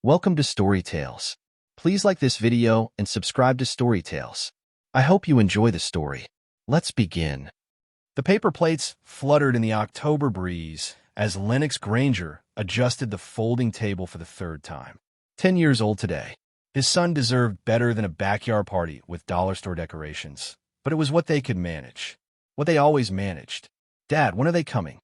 Welcome to Story Tales. Please like this video and subscribe to Story Tales. I hope you enjoy the story. Let's begin. The paper plates fluttered in the October breeze as Lennox Granger adjusted the folding table for the third time. 10 years old today. His son deserved better than a backyard party with dollar store decorations, but it was what they could manage. What they always managed. Dad, when are they coming?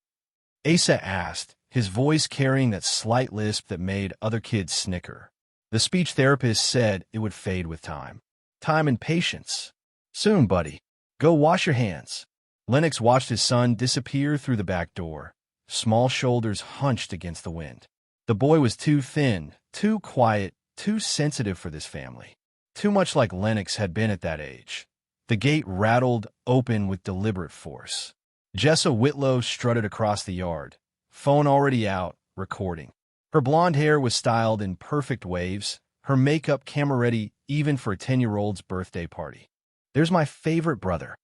Asa asked, his voice carrying that slight lisp that made other kids snicker. The speech therapist said it would fade with time. Time and patience. Soon, buddy. Go wash your hands. Lennox watched his son disappear through the back door, small shoulders hunched against the wind. The boy was too thin, too quiet, too sensitive for this family. Too much like Lennox had been at that age. The gate rattled open with deliberate force. Jessa Whitlow strutted across the yard, phone already out, recording. Her blonde hair was styled in perfect waves, her makeup camera-ready even for a 10-year-old's birthday party. There's my favorite brother.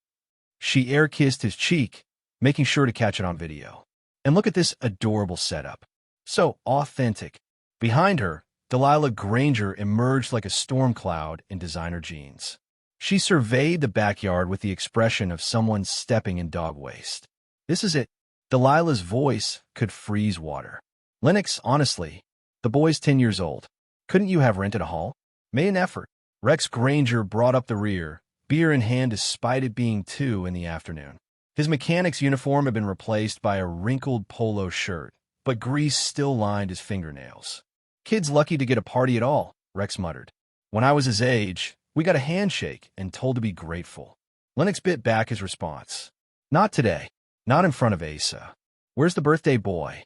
She air-kissed his cheek, making sure to catch it on video. And look at this adorable setup. So authentic. Behind her, Delilah Granger emerged like a storm cloud in designer jeans. She surveyed the backyard with the expression of someone stepping in dog waste. This is it. Delilah's voice could freeze water. Lennox, honestly, the boy's 10 years old. Couldn't you have rented a hall? Made an effort. Rex Granger brought up the rear, beer in hand despite it being 2 in the afternoon. His mechanic's uniform had been replaced by a wrinkled polo shirt, but grease still lined his fingernails. Kid's lucky to get a party at all, Rex muttered. When I was his age, we got a handshake and told to be grateful. Lennox bit back his response. Not today. Not in front of Asa. Where's the birthday boy?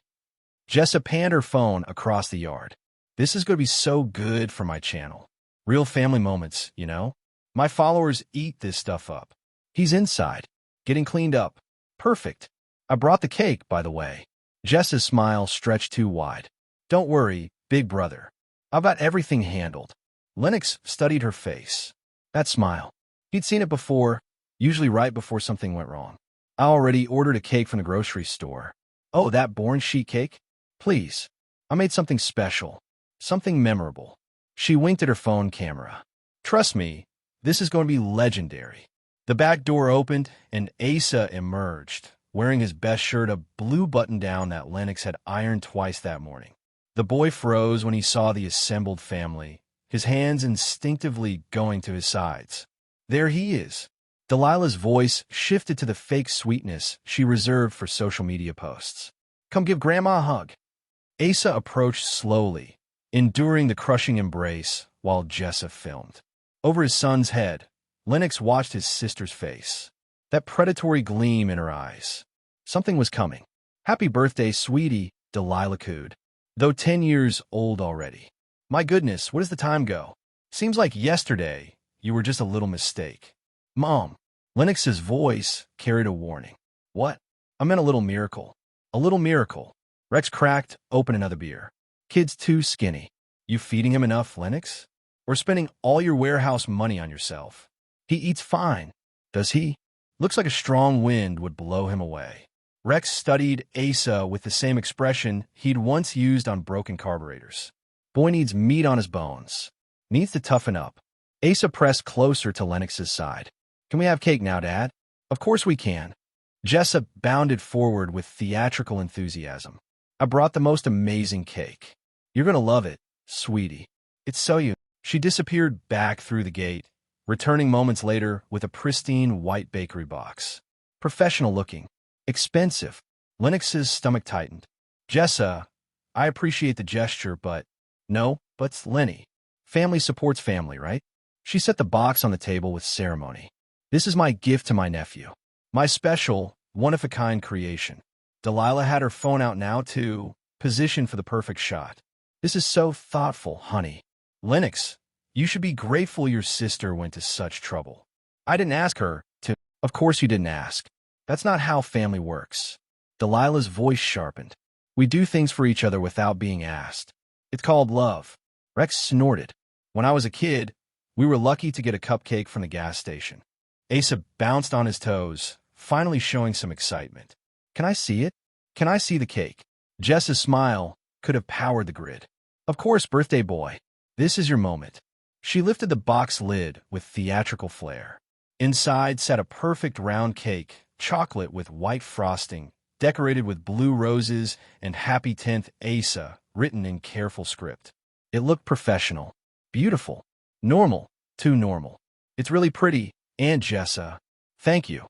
Jessa panned her phone across the yard. This is going to be so good for my channel. Real family moments, you know? My followers eat this stuff up. He's inside, getting cleaned up. Perfect. I brought the cake, by the way. Jessa's smile stretched too wide. Don't worry, big brother. I've got everything handled. Lennox studied her face. That smile. He'd seen it before, usually right before something went wrong. I already ordered a cake from the grocery store. Oh, that Born sheet cake? Please. I made something special. Something memorable. She winked at her phone camera. Trust me, this is going to be legendary. The back door opened, and Asa emerged, wearing his best shirt, a blue button-down that Lennox had ironed twice that morning. The boy froze when he saw the assembled family, his hands instinctively going to his sides. There he is. Delilah's voice shifted to the fake sweetness she reserved for social media posts. Come give Grandma a hug. Asa approached slowly, enduring the crushing embrace while Jessa filmed. Over his son's head, Lennox watched his sister's face. That predatory gleam in her eyes. Something was coming. Happy birthday, sweetie, Delilah cooed. Though 10 years old already. My goodness, what does the time go? Seems like yesterday you were just a little mistake. Mom. Lennox's voice carried a warning. What? I meant a little miracle. A little miracle. Rex cracked open another beer. Kid's too skinny. You feeding him enough, Lennox? Or spending all your warehouse money on yourself? He eats fine. Does he? Looks like a strong wind would blow him away. Rex studied Asa with the same expression he'd once used on broken carburetors. Boy needs meat on his bones. Needs to toughen up. Asa pressed closer to Lennox's side. Can we have cake now, Dad? Of course we can. Jessa bounded forward with theatrical enthusiasm. I brought the most amazing cake. You're going to love it, sweetie. It's so you. She disappeared back through the gate, returning moments later with a pristine white bakery box. Professional looking. Expensive. Lennox's stomach tightened. Jessa, I appreciate the gesture, but... No, but's Lenny. Family supports family, right? She set the box on the table with ceremony. This is my gift to my nephew. My special, one-of-a-kind creation. Delilah had her phone out now, too, positioned for the perfect shot. This is so thoughtful, honey. Lennox, you should be grateful your sister went to such trouble. I didn't ask her to. Of course you didn't ask. That's not how family works. Delilah's voice sharpened. We do things for each other without being asked. It's called love. Rex snorted. When I was a kid, we were lucky to get a cupcake from the gas station. Asa bounced on his toes, finally showing some excitement. Can I see it? Can I see the cake? Jess's smile could have powered the grid. Of course, birthday boy. This is your moment. She lifted the box lid with theatrical flair. Inside sat a perfect round cake, chocolate with white frosting, decorated with blue roses and Happy 10th Asa written in careful script. It looked professional, beautiful, normal, too normal. It's really pretty, Aunt Jessa. Thank you.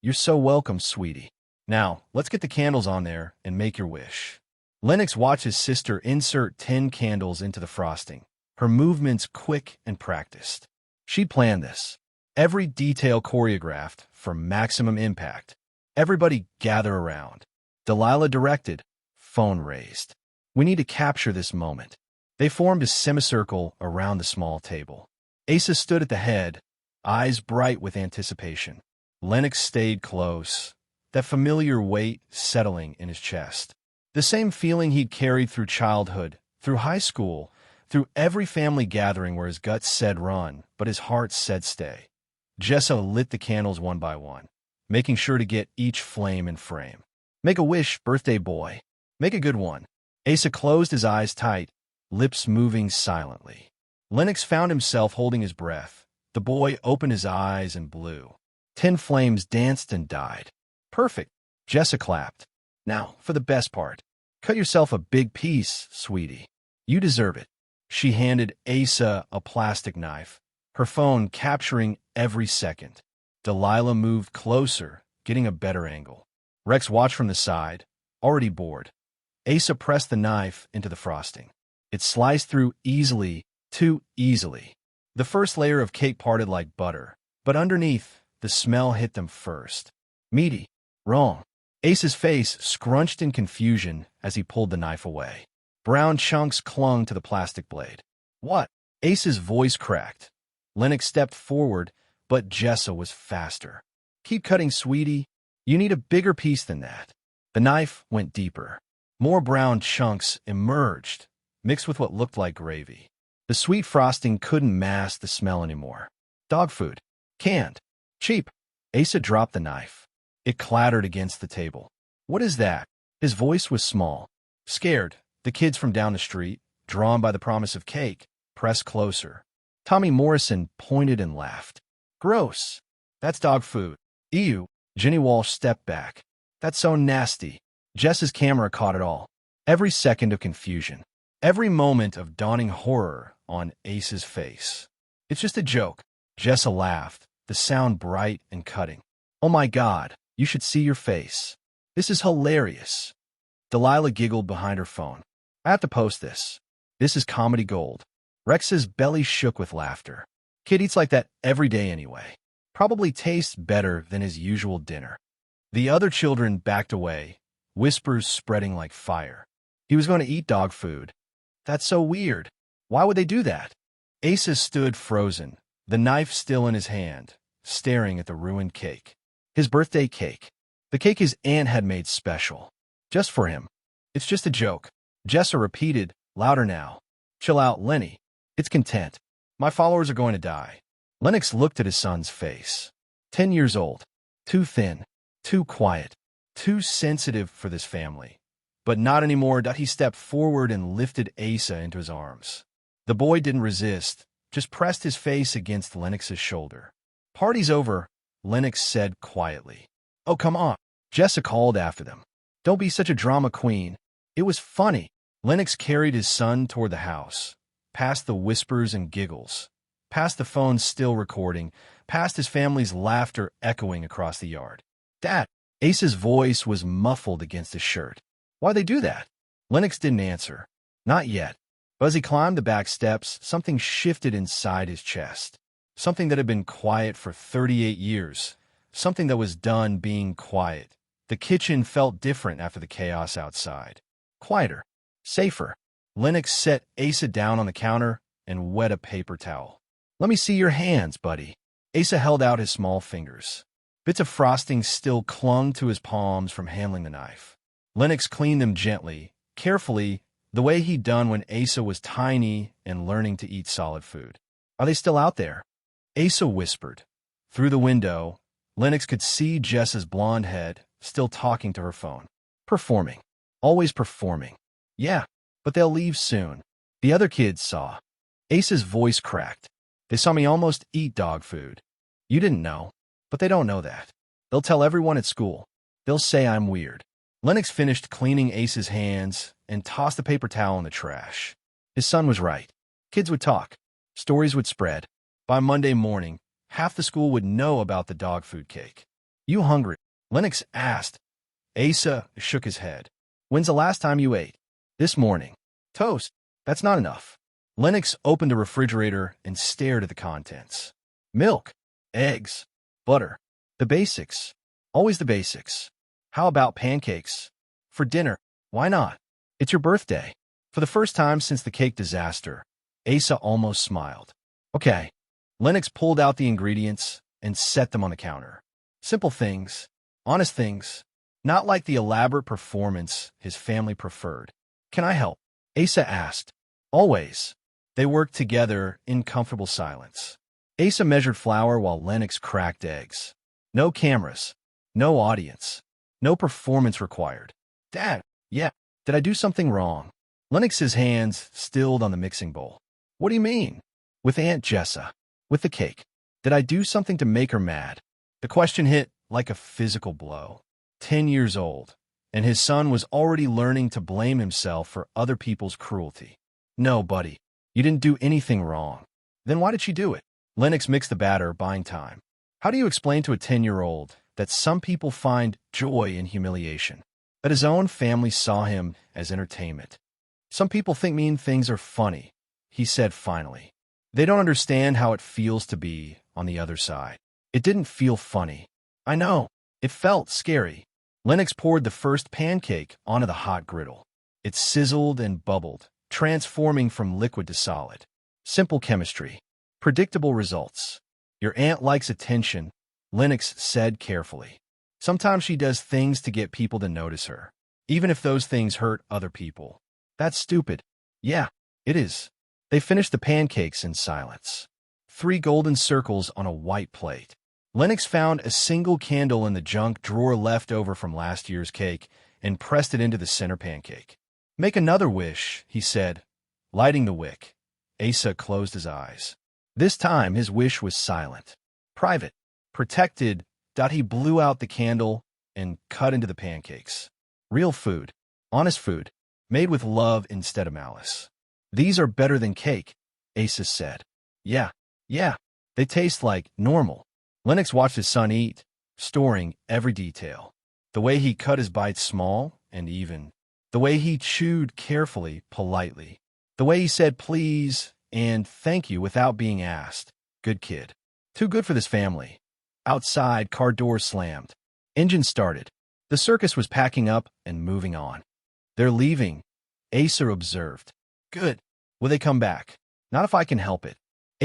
You're so welcome, sweetie. Now, let's get the candles on there and make your wish. Lennox watched his sister insert 10 candles into the frosting, her movements quick and practiced. She planned this. Every detail choreographed for maximum impact. Everybody gather around. Delilah directed. Phone raised. We need to capture this moment. They formed a semicircle around the small table. Asa stood at the head, eyes bright with anticipation. Lennox stayed close, that familiar weight settling in his chest. The same feeling he'd carried through childhood, through high school, through every family gathering where his guts said run, but his heart said stay. Jessa lit the candles one by one, making sure to get each flame in frame. Make a wish, birthday boy. Make a good one. Asa closed his eyes tight, lips moving silently. Lennox found himself holding his breath. The boy opened his eyes and blew. 10 flames danced and died. Perfect. Jessa clapped. Now, for the best part. Cut yourself a big piece, sweetie. You deserve it. She handed Asa a plastic knife, her phone capturing every second. Delilah moved closer, getting a better angle. Rex watched from the side, already bored. Asa pressed the knife into the frosting. It sliced through easily, too easily. The first layer of cake parted like butter, but underneath, the smell hit them first. Meaty. Wrong. Asa's face scrunched in confusion as he pulled the knife away. Brown chunks clung to the plastic blade. What? Asa's voice cracked. Lennox stepped forward, but Jessa was faster. Keep cutting, sweetie. You need a bigger piece than that. The knife went deeper. More brown chunks emerged, mixed with what looked like gravy. The sweet frosting couldn't mask the smell anymore. Dog food. Canned. Cheap. Asa dropped the knife. It clattered against the table. What is that? His voice was small. Scared, the kids from down the street, drawn by the promise of cake, pressed closer. Tommy Morrison pointed and laughed. Gross. That's dog food. Ew. Jenny Walsh stepped back. That's so nasty. Jess's camera caught it all. Every second of confusion. Every moment of dawning horror on Ace's face. It's just a joke. Jessa laughed, the sound bright and cutting. Oh my God, you should see your face. This is hilarious. Delilah giggled behind her phone. I have to post this. This is comedy gold. Rex's belly shook with laughter. Kid eats like that every day anyway. Probably tastes better than his usual dinner. The other children backed away, whispers spreading like fire. He was going to eat dog food. That's so weird. Why would they do that? Asa stood frozen, the knife still in his hand, staring at the ruined cake. His birthday cake. The cake his aunt had made special. Just for him. It's just a joke. Jessa repeated, louder now. Chill out, Lenny. It's content. My followers are going to die. Lennox looked at his son's face. 10 years old. Too thin. Too quiet. Too sensitive for this family. But not anymore. He stepped forward and lifted Asa into his arms. The boy didn't resist, just pressed his face against Lennox's shoulder. Party's over, Lennox said quietly. Oh, come on. Jessa called after them. Don't be such a drama queen. It was funny. Lennox carried his son toward the house, past the whispers and giggles, past the phone still recording, past his family's laughter echoing across the yard. Dad! Ace's voice was muffled against his shirt. Why'd they do that? Lennox didn't answer. Not yet. But as he climbed the back steps, something shifted inside his chest. Something that had been quiet for 38 years. Something that was done being quiet. The kitchen felt different after the chaos outside. Quieter. Safer. Lennox set Asa down on the counter and wet a paper towel. Let me see your hands, buddy. Asa held out his small fingers. Bits of frosting still clung to his palms from handling the knife. Lennox cleaned them gently, carefully, the way he'd done when Asa was tiny and learning to eat solid food. Are they still out there? Asa whispered. Through the window, Lennox could see Jessa's blonde head, still talking to her phone. Performing. Always performing. Yeah, but they'll leave soon. The other kids saw. Asa's voice cracked. They saw me almost eat dog food. You didn't know, but they don't know that. They'll tell everyone at school. They'll say I'm weird. Lennox finished cleaning Asa's hands and tossed the paper towel in the trash. His son was right. Kids would talk. Stories would spread. By Monday morning, half the school would know about the dog food cake. You hungry? Lennox asked. Asa shook his head. When's the last time you ate? This morning. Toast. That's not enough. Lennox opened a refrigerator and stared at the contents. Milk, eggs, butter. The basics. Always the basics. How about pancakes? For dinner. Why not? It's your birthday. For the first time since the cake disaster, Asa almost smiled. Okay. Lennox pulled out the ingredients and set them on the counter. Simple things. Honest things. Not like the elaborate performance his family preferred. Can I help? Asa asked. Always. They worked together in comfortable silence. Asa measured flour while Lennox cracked eggs. No cameras. No audience. No performance required. Dad, yeah, did I do something wrong? Lennox's hands stilled on the mixing bowl. What do you mean? With Aunt Jessa. With the cake. Did I do something to make her mad? The question hit like a physical blow. 10 years old, and his son was already learning to blame himself for other people's cruelty. No, buddy, you didn't do anything wrong. Then why did she do it? Lennox mixed the batter, buying time. How do you explain to a 10-year-old that some people find joy in humiliation? That his own family saw him as entertainment? Some people think mean things are funny, he said finally. They don't understand how it feels to be on the other side. It didn't feel funny. I know. It felt scary. Lennox poured the first pancake onto the hot griddle. It sizzled and bubbled, transforming from liquid to solid. Simple chemistry. Predictable results. Your aunt likes attention, Lennox said carefully. Sometimes she does things to get people to notice her, even if those things hurt other people. That's stupid. Yeah, it is. They finished the pancakes in silence. 3 golden circles on a white plate. Lennox found a single candle in the junk drawer left over from last year's cake and pressed it into the center pancake. Make another wish, he said, lighting the wick. Asa closed his eyes. This time his wish was silent. Private. Protected. He blew out the candle and cut into the pancakes. Real food. Honest food. Made with love instead of malice. These are better than cake, Asa said. Yeah. They taste like normal. Lennox watched his son eat, storing every detail. The way he cut his bites small and even. The way he chewed carefully, politely. The way he said please and thank you without being asked. Good kid. Too good for this family. Outside, car doors slammed. Engine started. The circus was packing up and moving on. They're leaving, Asa observed. Good. Will they come back? Not if I can help it.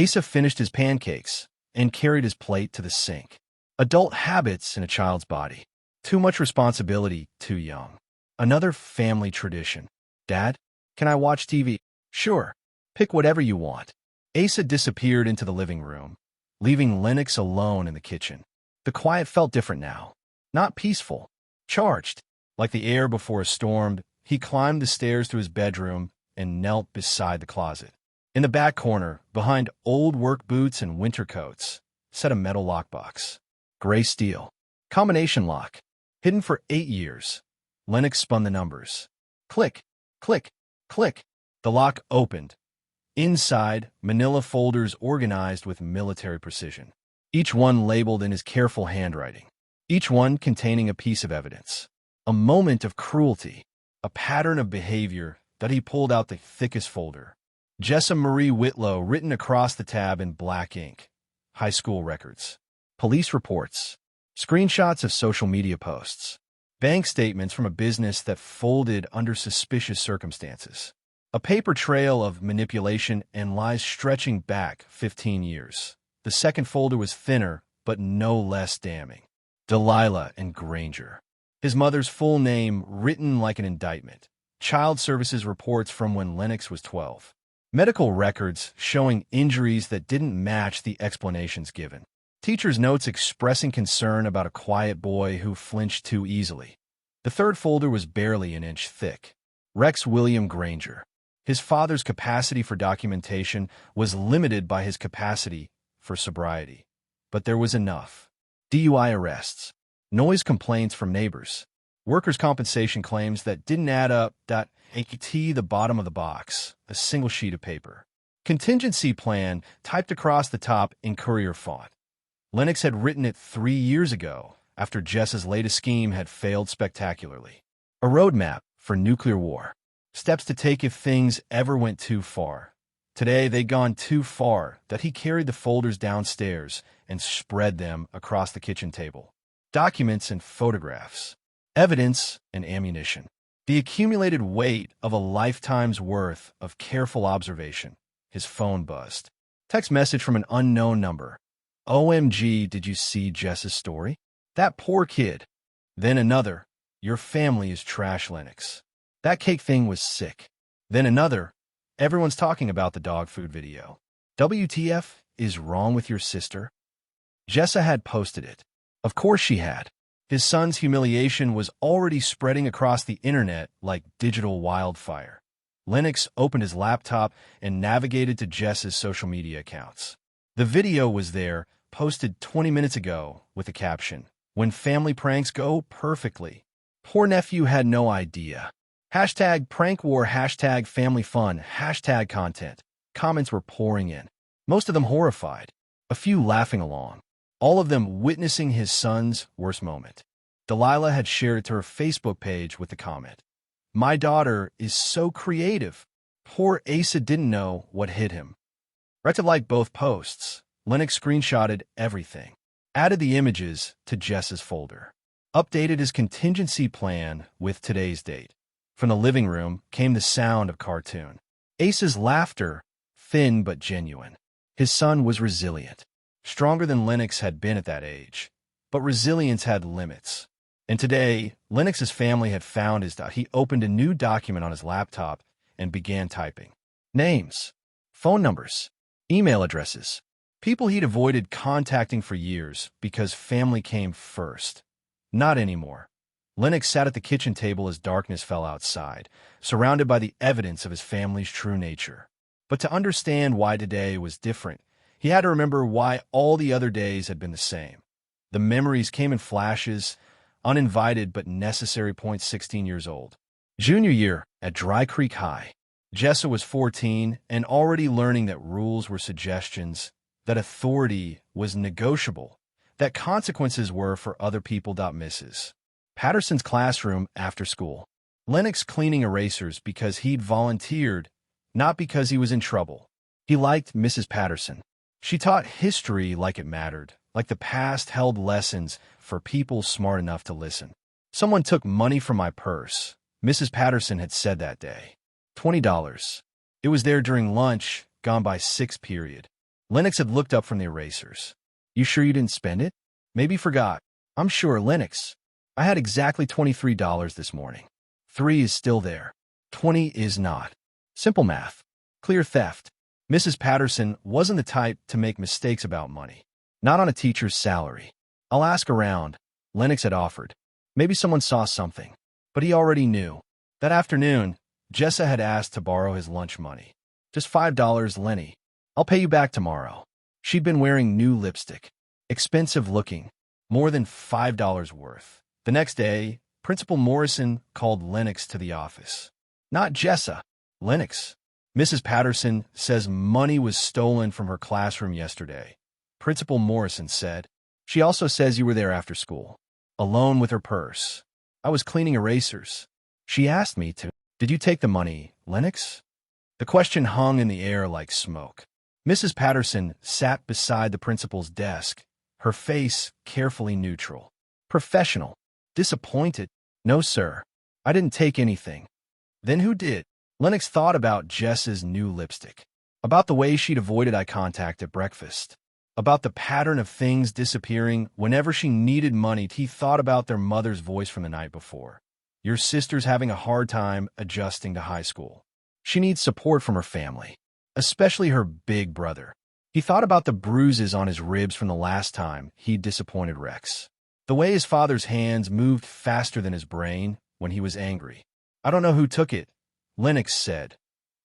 Asa finished his pancakes and carried his plate to the sink. Adult habits in a child's body. Too much responsibility, too young. Another family tradition. Dad, can I watch TV? Sure. Pick whatever you want. Asa disappeared into the living room, leaving Lennox alone in the kitchen. The quiet felt different now. Not peaceful. Charged. Like the air before a storm, he climbed the stairs to his bedroom and knelt beside the closet. In the back corner, behind old work boots and winter coats, sat a metal lockbox. Gray steel. Combination lock. Hidden for 8 years. Lennox spun the numbers. Click, click, click. The lock opened. Inside, manila folders organized with military precision. Each one labeled in his careful handwriting. Each one containing a piece of evidence. A moment of cruelty. A pattern of behavior that he pulled out the thickest folder. Jessa Marie Whitlow written across the tab in black ink. High school records. Police reports. Screenshots of social media posts. Bank statements from a business that folded under suspicious circumstances. A paper trail of manipulation and lies stretching back 15 years. The second folder was thinner, but no less damning. Delilah and Granger. His mother's full name written like an indictment. Child services reports from when Lennox was 12. Medical records showing injuries that didn't match the explanations given. Teachers' notes expressing concern about a quiet boy who flinched too easily. The third folder was barely an inch thick. Rex William Granger. His father's capacity for documentation was limited by his capacity for sobriety. But there was enough. DUI arrests, noise complaints from neighbors, workers' compensation claims that didn't add up. The bottom of the box, a single sheet of paper. Contingency plan typed across the top in courier font. Lennox had written it 3 years ago, after Jess's latest scheme had failed spectacularly. A roadmap for nuclear war. Steps to take if things ever went too far. Today, they'd gone too far that he carried the folders downstairs and spread them across the kitchen table. Documents and photographs. Evidence and ammunition. The accumulated weight of a lifetime's worth of careful observation. His phone buzzed. Text message from an unknown number. OMG, did you see Jess's story? That poor kid. Then another. Your family is trash, Lennox. That cake thing was sick. Then another. Everyone's talking about the dog food video. WTF is wrong with your sister? Jessa had posted it. Of course she had. His son's humiliation was already spreading across the internet like digital wildfire. Lennox opened his laptop and navigated to Jess's social media accounts. The video was there, posted 20 minutes ago, with a caption, "When family pranks go perfectly." Poor nephew had no idea. Hashtag prank war, hashtag family fun, hashtag content. Comments were pouring in, most of them horrified, a few laughing along, all of them witnessing his son's worst moment. Delilah had shared it to her Facebook page with the comment, "My daughter is so creative." Poor Asa didn't know what hit him. Right to like both posts, Lennox screenshotted everything, added the images to Jess's folder, updated his contingency plan with today's date. From the living room came the sound of cartoon. Asa's laughter, thin but genuine. His son was resilient, stronger than Lennox had been at that age. But resilience had limits. And today, Lennox's family had found his He opened a new document on his laptop and began typing. Names, phone numbers, email addresses, people he'd avoided contacting for years because family came first. Not anymore. Lennox sat at the kitchen table as darkness fell outside, surrounded by the evidence of his family's true nature. But to understand why today was different, he had to remember why all the other days had been the same. The memories came in flashes, uninvited but necessary. 16 years old. Junior year at Dry Creek High. Jessa was 14 and already learning that rules were suggestions, that authority was negotiable, that consequences were for other people. Mrs. Patterson's classroom after school. Lennox cleaning erasers because he'd volunteered, not because he was in trouble. He liked Mrs. Patterson. She taught history like it mattered, like the past held lessons for people smart enough to listen. Someone took money from my purse, Mrs. Patterson had said that day. $20. It was there during lunch, gone by 6 period. Lennox had looked up from the erasers. You sure you didn't spend it? Maybe forgot. I'm sure, Lennox. I had exactly $23 this morning. 3 is still there. 20 is not. Simple math. Clear theft. Mrs. Patterson wasn't the type to make mistakes about money. Not on a teacher's salary. I'll ask around, Lennox had offered. Maybe someone saw something. But he already knew. That afternoon, Jessa had asked to borrow his lunch money. Just $5, Lenny. I'll pay you back tomorrow. She'd been wearing new lipstick. Expensive looking. More than $5 worth. The next day, Principal Morrison called Lennox to the office. Not Jessa. Lennox. Mrs. Patterson says money was stolen from her classroom yesterday. Principal Morrison said. She also says you were there after school. Alone with her purse. I was cleaning erasers. She asked me to. Did you take the money, Lennox? The question hung in the air like smoke. Mrs. Patterson sat beside the principal's desk, her face carefully neutral. Professional. Disappointed. No, sir. I didn't take anything. Then who did? Lennox thought about Jess's new lipstick. About the way she'd avoided eye contact at breakfast. About the pattern of things disappearing whenever she needed money. He thought about their mother's voice from the night before. Your sister's having a hard time adjusting to high school. She needs support from her family, especially her big brother. He thought about the bruises on his ribs from the last time he'd disappointed Rex. The way his father's hands moved faster than his brain when he was angry. I don't know who took it, Lennox said.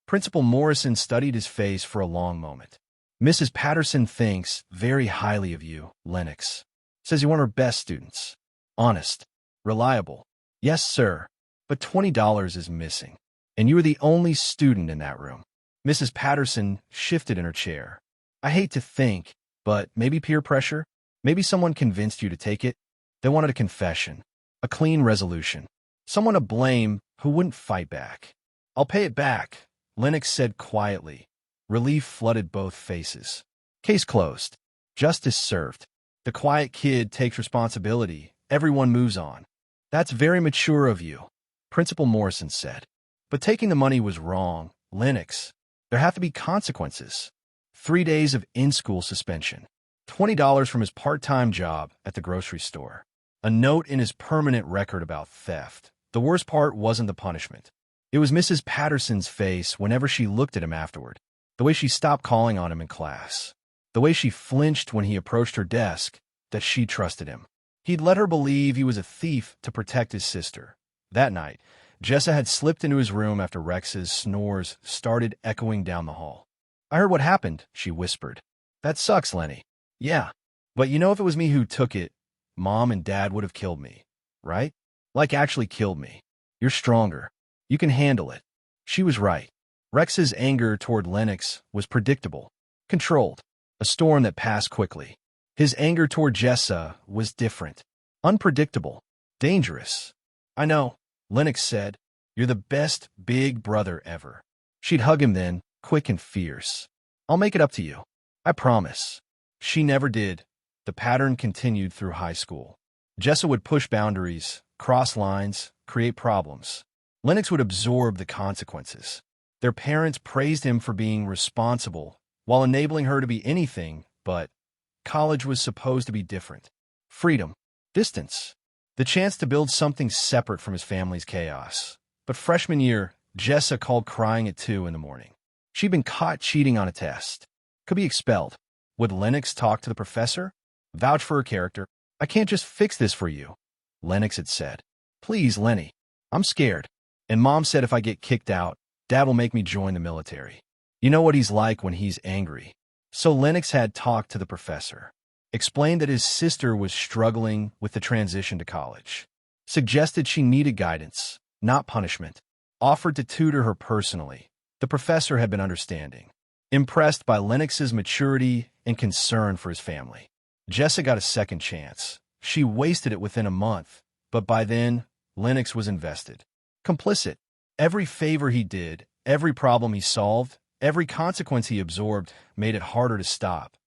Principal Morrison studied his face for a long moment. Mrs. Patterson thinks very highly of you, Lennox. Says you're one of her best students. Honest. Reliable. Yes, sir. But $20 is missing. And you were the only student in that room. Mrs. Patterson shifted in her chair. I hate to think, but maybe peer pressure? Maybe someone convinced you to take it? They wanted a confession. A clean resolution. Someone to blame who wouldn't fight back. I'll pay it back, Lennox said quietly. Relief flooded both faces. Case closed. Justice served. The quiet kid takes responsibility. Everyone moves on. That's very mature of you, Principal Morrison said. But taking the money was wrong, Lennox. There have to be consequences. 3 days of in-school suspension. $20 from his part-time job at the grocery store. A note in his permanent record about theft. The worst part wasn't the punishment. It was Mrs. Patterson's face whenever she looked at him afterward. The way she stopped calling on him in class. The way she flinched when he approached her desk, that she trusted him. He'd let her believe he was a thief to protect his sister. That night, Jessa had slipped into his room after Rex's snores started echoing down the hall. I heard what happened, she whispered. That sucks, Lenny. Yeah, but you know if it was me who took it, Mom and Dad would have killed me, right? Like actually killed me. You're stronger. You can handle it. She was right. Rex's anger toward Lennox was predictable, controlled, a storm that passed quickly. His anger toward Jessa was different, unpredictable, dangerous. I know, Lennox said. You're the best big brother ever. She'd hug him then, quick and fierce. I'll make it up to you. I promise. She never did. The pattern continued through high school. Jessa would push boundaries, cross lines, create problems. Lennox would absorb the consequences. Their parents praised him for being responsible, while enabling her to be anything, but college was supposed to be different. Freedom. Distance. The chance to build something separate from his family's chaos. But freshman year, Jessa called crying at 2 in the morning. She'd been caught cheating on a test. Could be expelled. Would Lennox talk to the professor? Vouch for her character? I can't just fix this for you, Lennox had said. Please, Lenny. I'm scared. And Mom said if I get kicked out, Dad will make me join the military. You know what he's like when he's angry. So Lennox had talked to the professor. Explained that his sister was struggling with the transition to college. Suggested she needed guidance, not punishment. Offered to tutor her personally. The professor had been understanding. Impressed by Lennox's maturity and concern for his family. Jessa got a second chance. She wasted it within a month, but by then, Lennox was invested. Complicit. Every favor he did, every problem he solved, every consequence he absorbed made it harder to stop.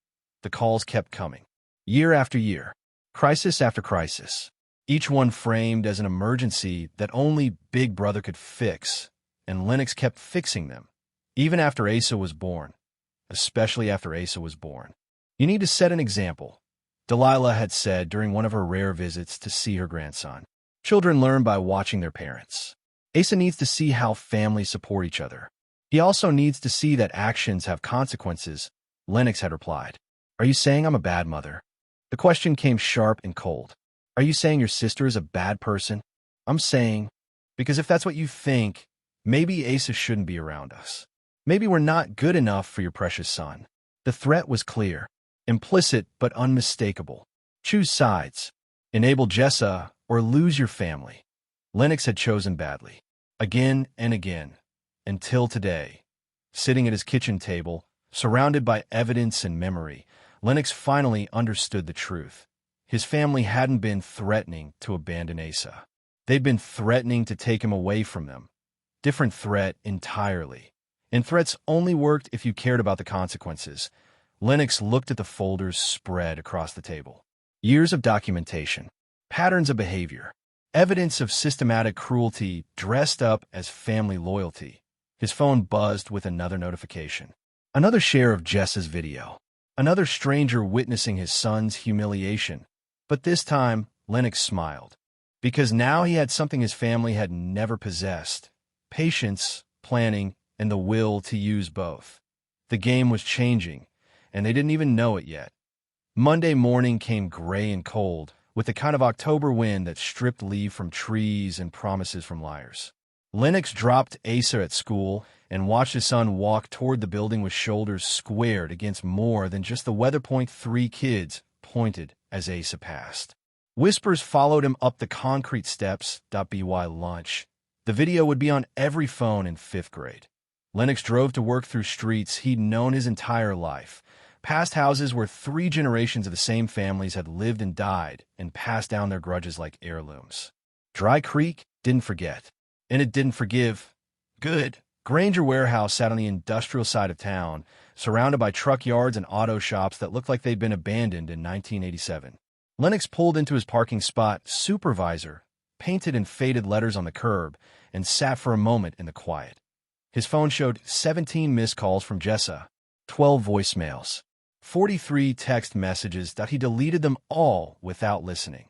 The calls kept coming. Year after year. Crisis after crisis. Each one framed as an emergency that only Big Brother could fix, and Lennox kept fixing them. Even after Asa was born. Especially after Asa was born. You need to set an example, Delilah had said during one of her rare visits to see her grandson. Children learn by watching their parents. Asa needs to see how families support each other. He also needs to see that actions have consequences, Lennox had replied. Are you saying I'm a bad mother? The question came sharp and cold. Are you saying your sister is a bad person? I'm saying, because if that's what you think, maybe Asa shouldn't be around us. Maybe we're not good enough for your precious son. The threat was clear, implicit but unmistakable. Choose sides. Enable Jessa or lose your family. Lennox had chosen badly. Again and again. Until today. Sitting at his kitchen table, surrounded by evidence and memory, Lennox finally understood the truth. His family hadn't been threatening to abandon Asa. They'd been threatening to take him away from them. Different threat entirely. And threats only worked if you cared about the consequences. Lennox looked at the folders spread across the table. Years of documentation. Patterns of behavior. Evidence of systematic cruelty dressed up as family loyalty. His phone buzzed with another notification. Another share of Jessa's video. Another stranger witnessing his son's humiliation. But this time, Lennox smiled. Because now he had something his family had never possessed. Patience, planning, and the will to use both. The game was changing, and they didn't even know it yet. Monday morning came gray and cold, with the kind of October wind that stripped leaves from trees and promises from liars. Lennox dropped Asa at school and watched his son walk toward the building with shoulders squared against more than just the weather point. 3 kids pointed as Asa passed. Whispers followed him up the concrete steps. By lunch. The video would be on every phone in 5th grade. Lennox drove to work through streets he'd known his entire life, past houses where 3 generations of the same families had lived and died and passed down their grudges like heirlooms. Dry Creek didn't forget, and it didn't forgive. Good. Granger Warehouse sat on the industrial side of town, surrounded by truck yards and auto shops that looked like they'd been abandoned in 1987. Lennox pulled into his parking spot, Supervisor, painted in faded letters on the curb, and sat for a moment in the quiet. His phone showed 17 missed calls from Jessa, 12 voicemails, 43 text messages that he deleted them all without listening.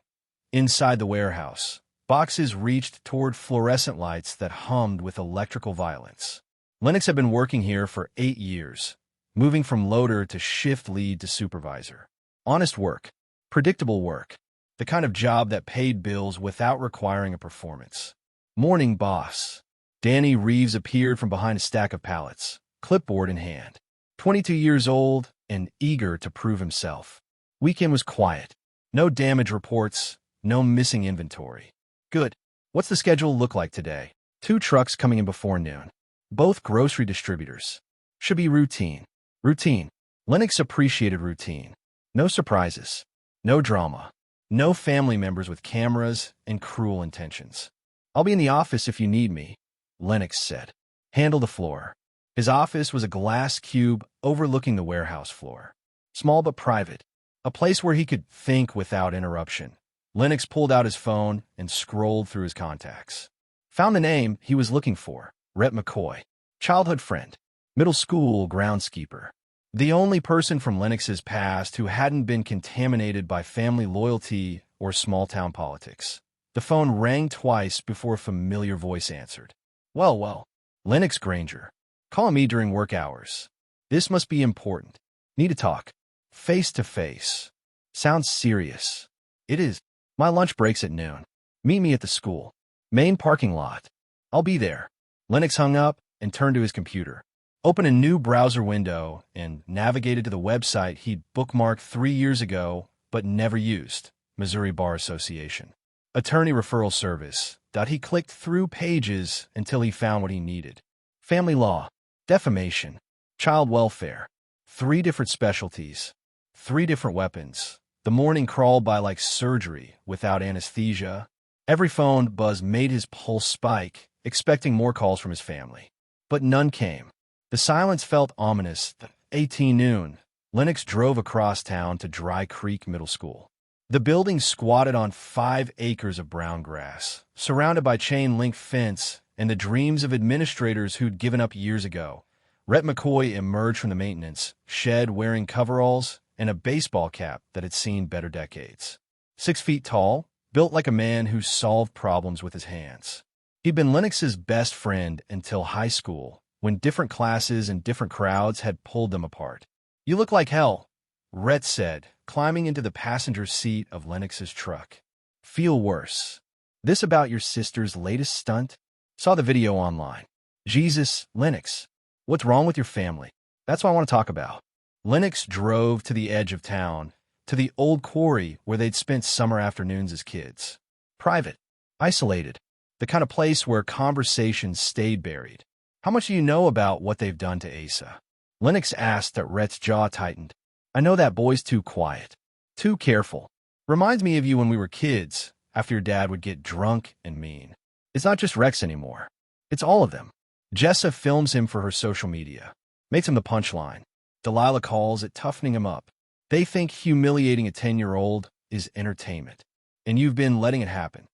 Inside the warehouse, boxes reached toward fluorescent lights that hummed with electrical violence. Lennox had been working here for 8 years, moving from loader to shift lead to supervisor. Honest work, predictable work, the kind of job that paid bills without requiring a performance. Morning boss. Danny Reeves appeared from behind a stack of pallets, clipboard in hand. 22 years old and eager to prove himself. Weekend was quiet. No damage reports, no missing inventory. Good. What's the schedule look like today? 2 trucks coming in before noon. Both grocery distributors. Should be routine. Routine. Lennox appreciated routine. No surprises. No drama. No family members with cameras and cruel intentions. I'll be in the office if you need me, Lennox said. Handle the floor. His office was a glass cube overlooking the warehouse floor. Small but private. A place where he could think without interruption. Lennox pulled out his phone and scrolled through his contacts. Found the name he was looking for, Rhett McCoy. Childhood friend. Middle school groundskeeper. The only person from Lennox's past who hadn't been contaminated by family loyalty or small-town politics. The phone rang twice before a familiar voice answered. Well, Lennox Granger. Call me during work hours. This must be important. Need to talk. Face to face. Sounds serious. It is. My lunch break's at noon. Meet me at the school. Main parking lot. I'll be there. Lennox hung up and turned to his computer. Opened a new browser window and navigated to the website he'd bookmarked 3 years ago but never used, Missouri Bar Association. Attorney referral service. He clicked through pages until he found what he needed. Family law, defamation, child welfare. 3 different specialties, 3 different weapons. The morning crawled by like surgery without anesthesia. Every phone buzz made his pulse spike, expecting more calls from his family. But none came. The silence felt ominous. At 18 noon, Lennox drove across town to Dry Creek Middle School. The building squatted on 5 acres of brown grass, surrounded by chain-link fence and the dreams of administrators who'd given up years ago. Rhett McCoy emerged from the maintenance shed wearing coveralls and a baseball cap that had seen better decades. 6 feet tall, built like a man who solved problems with his hands. He'd been Lennox's best friend until high school, when different classes and different crowds had pulled them apart. You look like hell, Rhett said, climbing into the passenger seat of Lennox's truck. Feel worse. This about your sister's latest stunt? Saw the video online. Jesus, Lennox. What's wrong with your family? That's what I want to talk about. Lennox drove to the edge of town, to the old quarry where they'd spent summer afternoons as kids. Private. Isolated. The kind of place where conversations stayed buried. How much do you know about what they've done to Asa? Lennox asked that Rhett's jaw tightened. I know that boy's too quiet. Too careful. Reminds me of you when we were kids, after your dad would get drunk and mean. It's not just Rex anymore. It's all of them. Jessa films him for her social media. Makes him the punchline. Delilah calls it toughening him up. They think humiliating a 10-year-old is entertainment. And you've been letting it happen.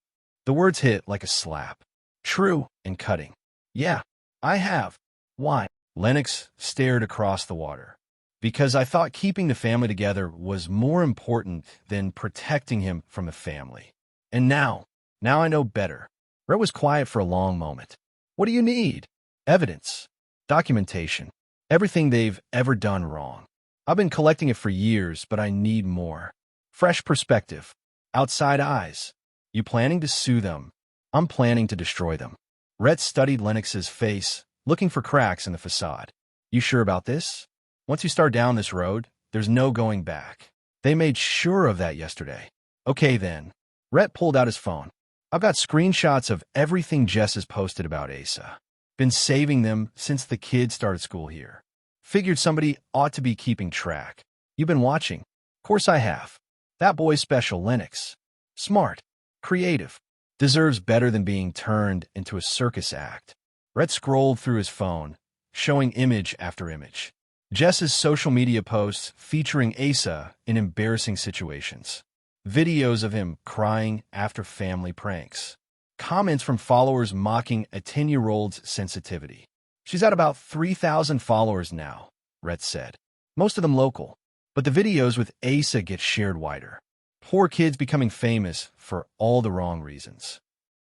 The words hit like a slap. True and cutting. Yeah, I have. Why? Lennox stared across the water. Because I thought keeping the family together was more important than protecting him from the family. And now I know better. Rhett was quiet for a long moment. What do you need? Evidence. Documentation. Everything they've ever done wrong. I've been collecting it for years, but I need more. Fresh perspective. Outside eyes. You planning to sue them? I'm planning to destroy them. Rhett studied Lennox's face, looking for cracks in the facade. You sure about this? Once you start down this road, there's no going back. They made sure of that yesterday. Okay then. Rhett pulled out his phone. I've got screenshots of everything Jess has posted about Asa. Been saving them since the kids started school here. Figured somebody ought to be keeping track. You've been watching? Of course I have. That boy's special, Lennox. Smart. Creative. Deserves better than being turned into a circus act. Rhett scrolled through his phone, showing image after image. Jess's social media posts featuring Asa in embarrassing situations. Videos of him crying after family pranks. Comments from followers mocking a 10-year-old's sensitivity. She's at about 3,000 followers now, Rhett said. Most of them local. But the videos with Asa get shared wider. Poor kids becoming famous for all the wrong reasons.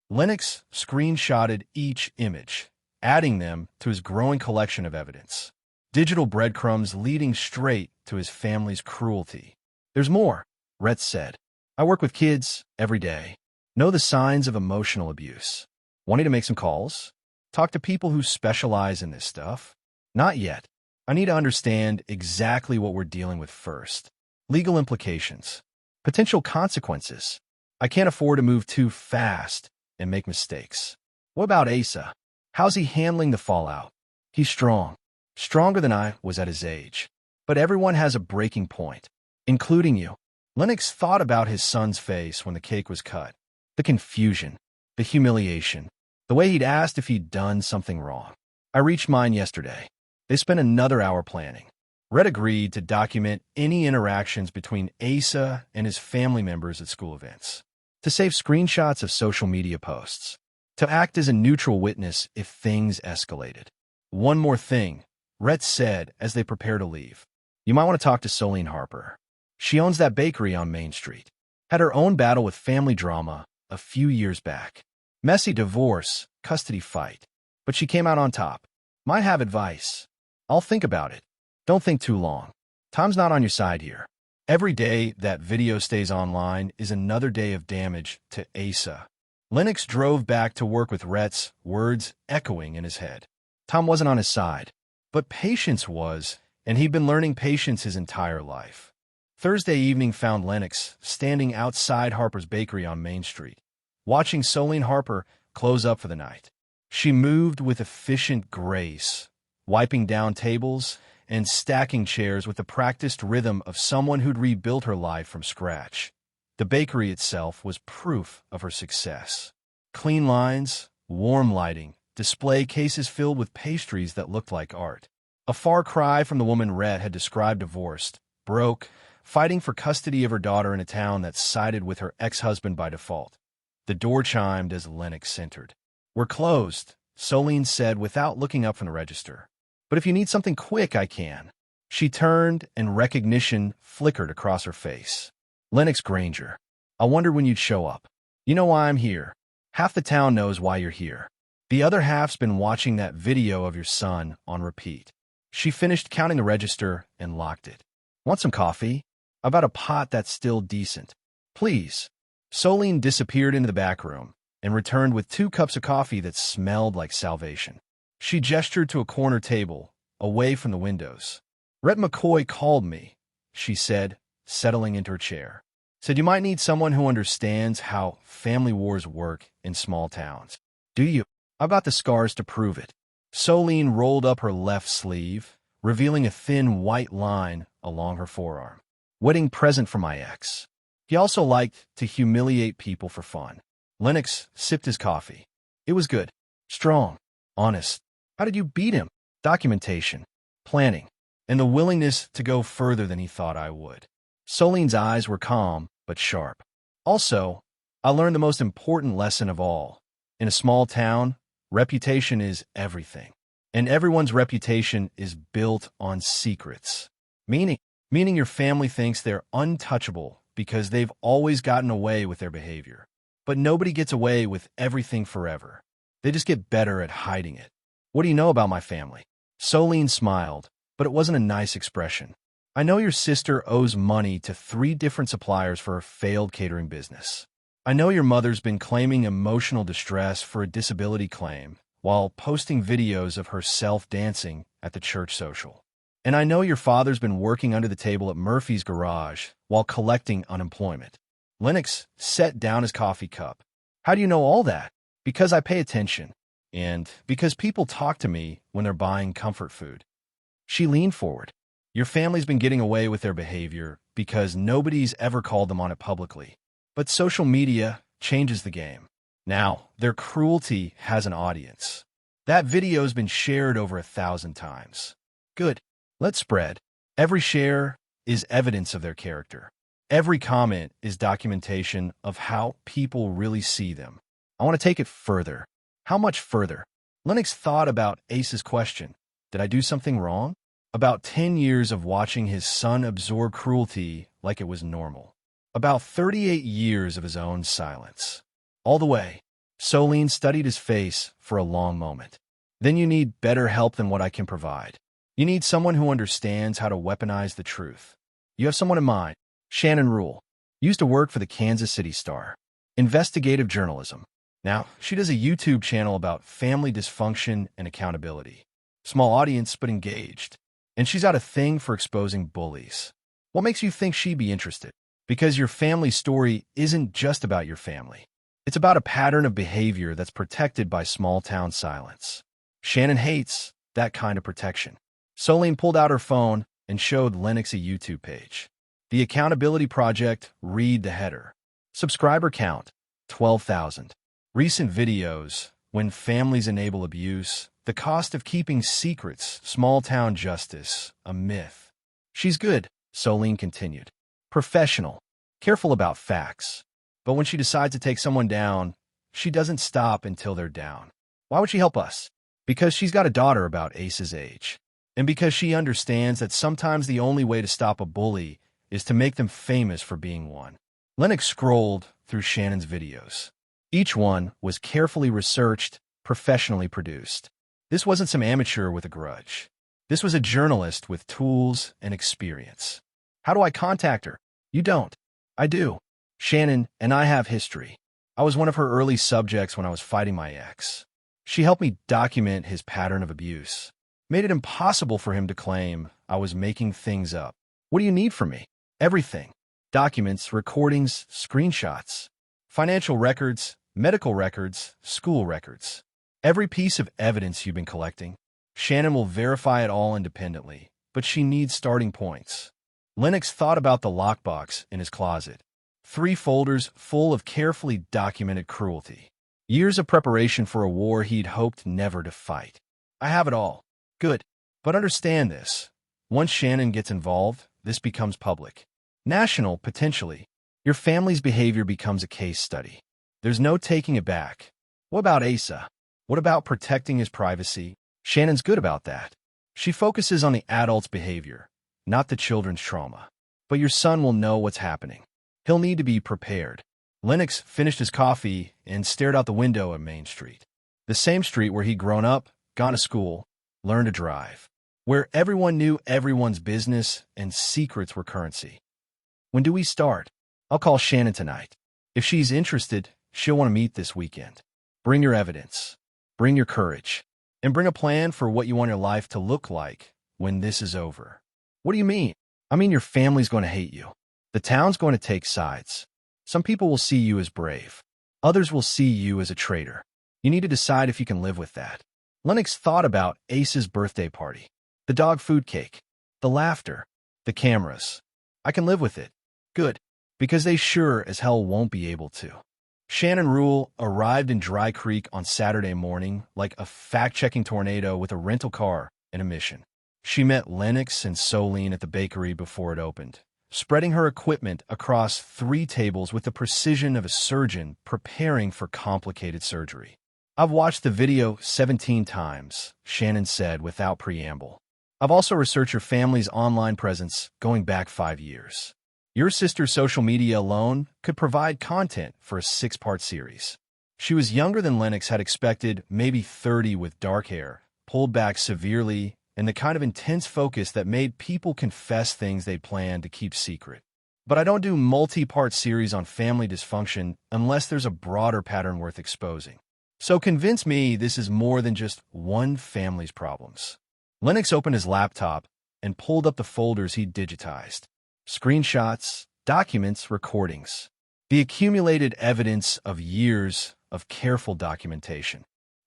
Lennox screenshotted each image, adding them to his growing collection of evidence. Digital breadcrumbs leading straight to his family's cruelty. There's more, Rhett said. I work with kids every day. Know the signs of emotional abuse. Wanting to make some calls? Talk to people who specialize in this stuff? Not yet. I need to understand exactly what we're dealing with first. Legal implications. Potential consequences. I can't afford to move too fast and make mistakes. What about Asa? How's he handling the fallout? He's strong. Stronger than I was at his age. But everyone has a breaking point, including you. Lennox thought about his son's face when the cake was cut. The confusion, the humiliation, the way he'd asked if he'd done something wrong. I reached mine yesterday. They spent another hour planning. Rhett agreed to document any interactions between Asa and his family members at school events, to save screenshots of social media posts, to act as a neutral witness if things escalated. One more thing, Rhett said as they prepare to leave. You might want to talk to Solene Harper. She owns that bakery on Main Street. Had her own battle with family drama a few years back. Messy divorce, custody fight. But she came out on top. Might have advice. I'll think about it. Don't think too long. Time's not on your side here. Every day that video stays online is another day of damage to Asa. Lennox drove back to work with Rhett's words echoing in his head. Tom wasn't on his side, but patience was, and he'd been learning patience his entire life. Thursday evening found Lennox standing outside Harper's bakery on Main Street, watching Solene Harper close up for the night. She moved with efficient grace, wiping down tables and stacking chairs with the practiced rhythm of someone who'd rebuilt her life from scratch. The bakery itself was proof of her success. Clean lines, warm lighting, display cases filled with pastries that looked like art. A far cry from the woman Rhett had described divorced, broke, fighting for custody of her daughter in a town that sided with her ex-husband by default. The door chimed as Lennox entered. We're closed, Solene said without looking up from the register. But if you need something quick, I can. She turned and recognition flickered across her face. Lennox Granger. I wondered when you'd show up. You know why I'm here. Half the town knows why you're here. The other half's been watching that video of your son on repeat. She finished counting the register and locked it. Want some coffee? About a pot that's still decent. Please. Solene disappeared into the back room and returned with 2 cups of coffee that smelled like salvation. She gestured to a corner table, away from the windows. Rhett McCoy called me, she said, settling into her chair. Said you might need someone who understands how family wars work in small towns. Do you? I've got the scars to prove it. Solene rolled up her left sleeve, revealing a thin white line along her forearm. Wedding present for my ex. He also liked to humiliate people for fun. Lennox sipped his coffee. It was good. Strong. Honest. How did you beat him? Documentation. Planning. And the willingness to go further than he thought I would. Solene's eyes were calm, but sharp. Also, I learned the most important lesson of all. In a small town, reputation is everything. And everyone's reputation is built on secrets. Meaning your family thinks they're untouchable because they've always gotten away with their behavior. But nobody gets away with everything forever. They just get better at hiding it. What do you know about my family? Solene smiled, but it wasn't a nice expression. I know your sister owes money to 3 different suppliers for her failed catering business. I know your mother's been claiming emotional distress for a disability claim while posting videos of herself dancing at the church social. And I know your father's been working under the table at Murphy's garage while collecting unemployment. Lennox set down his coffee cup. How do you know all that? Because I pay attention. And because people talk to me when they're buying comfort food. She leaned forward. Your family's been getting away with their behavior because nobody's ever called them on it publicly. But social media changes the game. Now, their cruelty has an audience. That video's been shared over 1,000 times. Good. Let's spread. Every share is evidence of their character. Every comment is documentation of how people really see them. I want to take it further. How much further? Lennox thought about Ace's question. Did I do something wrong? About 10 years of watching his son absorb cruelty like it was normal. About 38 years of his own silence. All the way. Solene studied his face for a long moment. Then you need better help than what I can provide. You need someone who understands how to weaponize the truth. You have someone in mind. Shannon Rule. Used to work for the Kansas City Star. Investigative journalism. Now, she does a YouTube channel about family dysfunction and accountability. Small audience, but engaged. And she's got a thing for exposing bullies. What makes you think she'd be interested? Because your family story isn't just about your family. It's about a pattern of behavior that's protected by small-town silence. Shannon hates that kind of protection. Solene pulled out her phone and showed Lennox a YouTube page. The Accountability Project, read the header. Subscriber count, 12,000. Recent videos, when families enable abuse, the cost of keeping secrets, small-town justice, a myth. She's good, Solene continued. Professional, careful about facts. But when she decides to take someone down, she doesn't stop until they're down. Why would she help us? Because she's got a daughter about Ace's age. And because she understands that sometimes the only way to stop a bully is to make them famous for being one. Lennox scrolled through Shannon's videos. Each one was carefully researched, professionally produced. This wasn't some amateur with a grudge. This was a journalist with tools and experience. How do I contact her? You don't. I do. Shannon and I have history. I was one of her early subjects when I was fighting my ex. She helped me document his pattern of abuse. Made it impossible for him to claim I was making things up. What do you need from me? Everything. Documents, recordings, screenshots. Financial records, medical records, school records. Every piece of evidence you've been collecting. Shannon will verify it all independently, but she needs starting points. Lennox thought about the lockbox in his closet. 3 folders full of carefully documented cruelty. Years of preparation for a war he'd hoped never to fight. I have it all. Good. But understand this. Once Shannon gets involved, this becomes public. National, potentially. Your family's behavior becomes a case study. There's no taking it back. What about Asa? What about protecting his privacy? Shannon's good about that. She focuses on the adult's behavior, not the children's trauma. But your son will know what's happening. He'll need to be prepared. Lennox finished his coffee and stared out the window at Main Street. The same street where he'd grown up, gone to school, learned to drive. Where everyone knew everyone's business and secrets were currency. When do we start? I'll call Shannon tonight. If she's interested, she'll want to meet this weekend. Bring your evidence. Bring your courage. And bring a plan for what you want your life to look like when this is over. What do you mean? I mean your family's going to hate you. The town's going to take sides. Some people will see you as brave. Others will see you as a traitor. You need to decide if you can live with that. Lennox thought about Ace's birthday party. The dog food cake. The laughter. The cameras. I can live with it. Good. Because they sure as hell won't be able to. Shannon Rule arrived in Dry Creek on Saturday morning like a fact-checking tornado with a rental car and a mission. She met Lennox and Solene at the bakery before it opened, spreading her equipment across 3 tables with the precision of a surgeon preparing for complicated surgery. I've watched the video 17 times, Shannon said without preamble. I've also researched your family's online presence going back 5 years. Your sister's social media alone could provide content for a 6-part series. She was younger than Lennox had expected, maybe 30 with dark hair, pulled back severely, and the kind of intense focus that made people confess things they planned to keep secret. But I don't do multi-part series on family dysfunction unless there's a broader pattern worth exposing. So convince me this is more than just one family's problems. Lennox opened his laptop and pulled up the folders he'd digitized. Screenshots, documents, recordings. The accumulated evidence of years of careful documentation.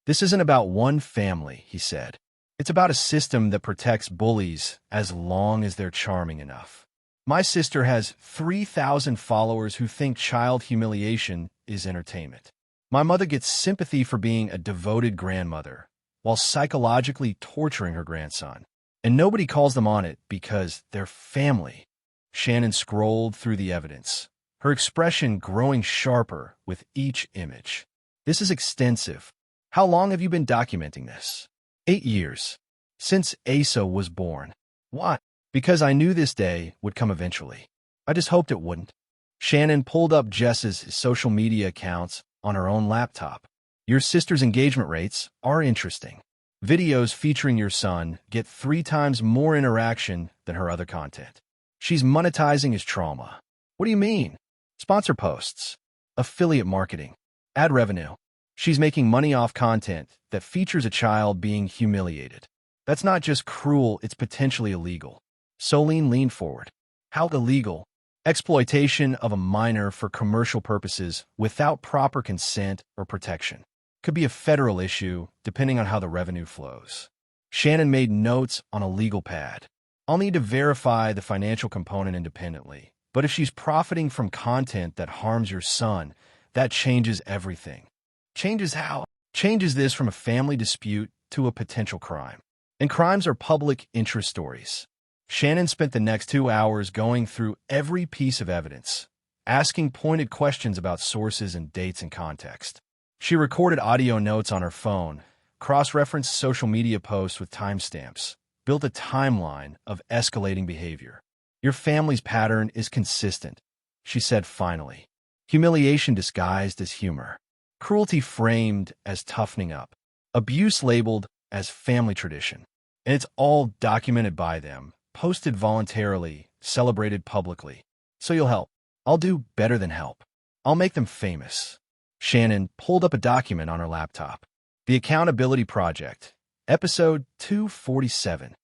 This isn't about one family, he said. It's about a system that protects bullies as long as they're charming enough. My sister has 3,000 followers who think child humiliation is entertainment. My mother gets sympathy for being a devoted grandmother while psychologically torturing her grandson. And nobody calls them on it because they're family. Shannon scrolled through the evidence, her expression growing sharper with each image. This is extensive. How long have you been documenting this? 8 years. Since Asa was born. Why? Because I knew this day would come eventually. I just hoped it wouldn't. Shannon pulled up Jess's social media accounts on her own laptop. Your sister's engagement rates are interesting. Videos featuring your son get 3 times more interaction than her other content. She's monetizing his trauma. What do you mean? Sponsor posts, affiliate marketing, ad revenue. She's making money off content that features a child being humiliated. That's not just cruel, it's potentially illegal. Solene leaned forward. How illegal? Exploitation of a minor for commercial purposes without proper consent or protection. Could be a federal issue, depending on how the revenue flows. Shannon made notes on a legal pad. I'll need to verify the financial component independently, but if she's profiting from content that harms your son, that changes everything. Changes how? Changes this from a family dispute to a potential crime. And crimes are public interest stories. Shannon spent the next 2 hours going through every piece of evidence, asking pointed questions about sources and dates and context. She recorded audio notes on her phone, cross-referenced social media posts with timestamps, built a timeline of escalating behavior. Your family's pattern is consistent, she said finally. Humiliation disguised as humor. Cruelty framed as toughening up. Abuse labeled as family tradition. And it's all documented by them, posted voluntarily, celebrated publicly. So you'll help. I'll do better than help. I'll make them famous. Shannon pulled up a document on her laptop. The Accountability Project, Episode 247.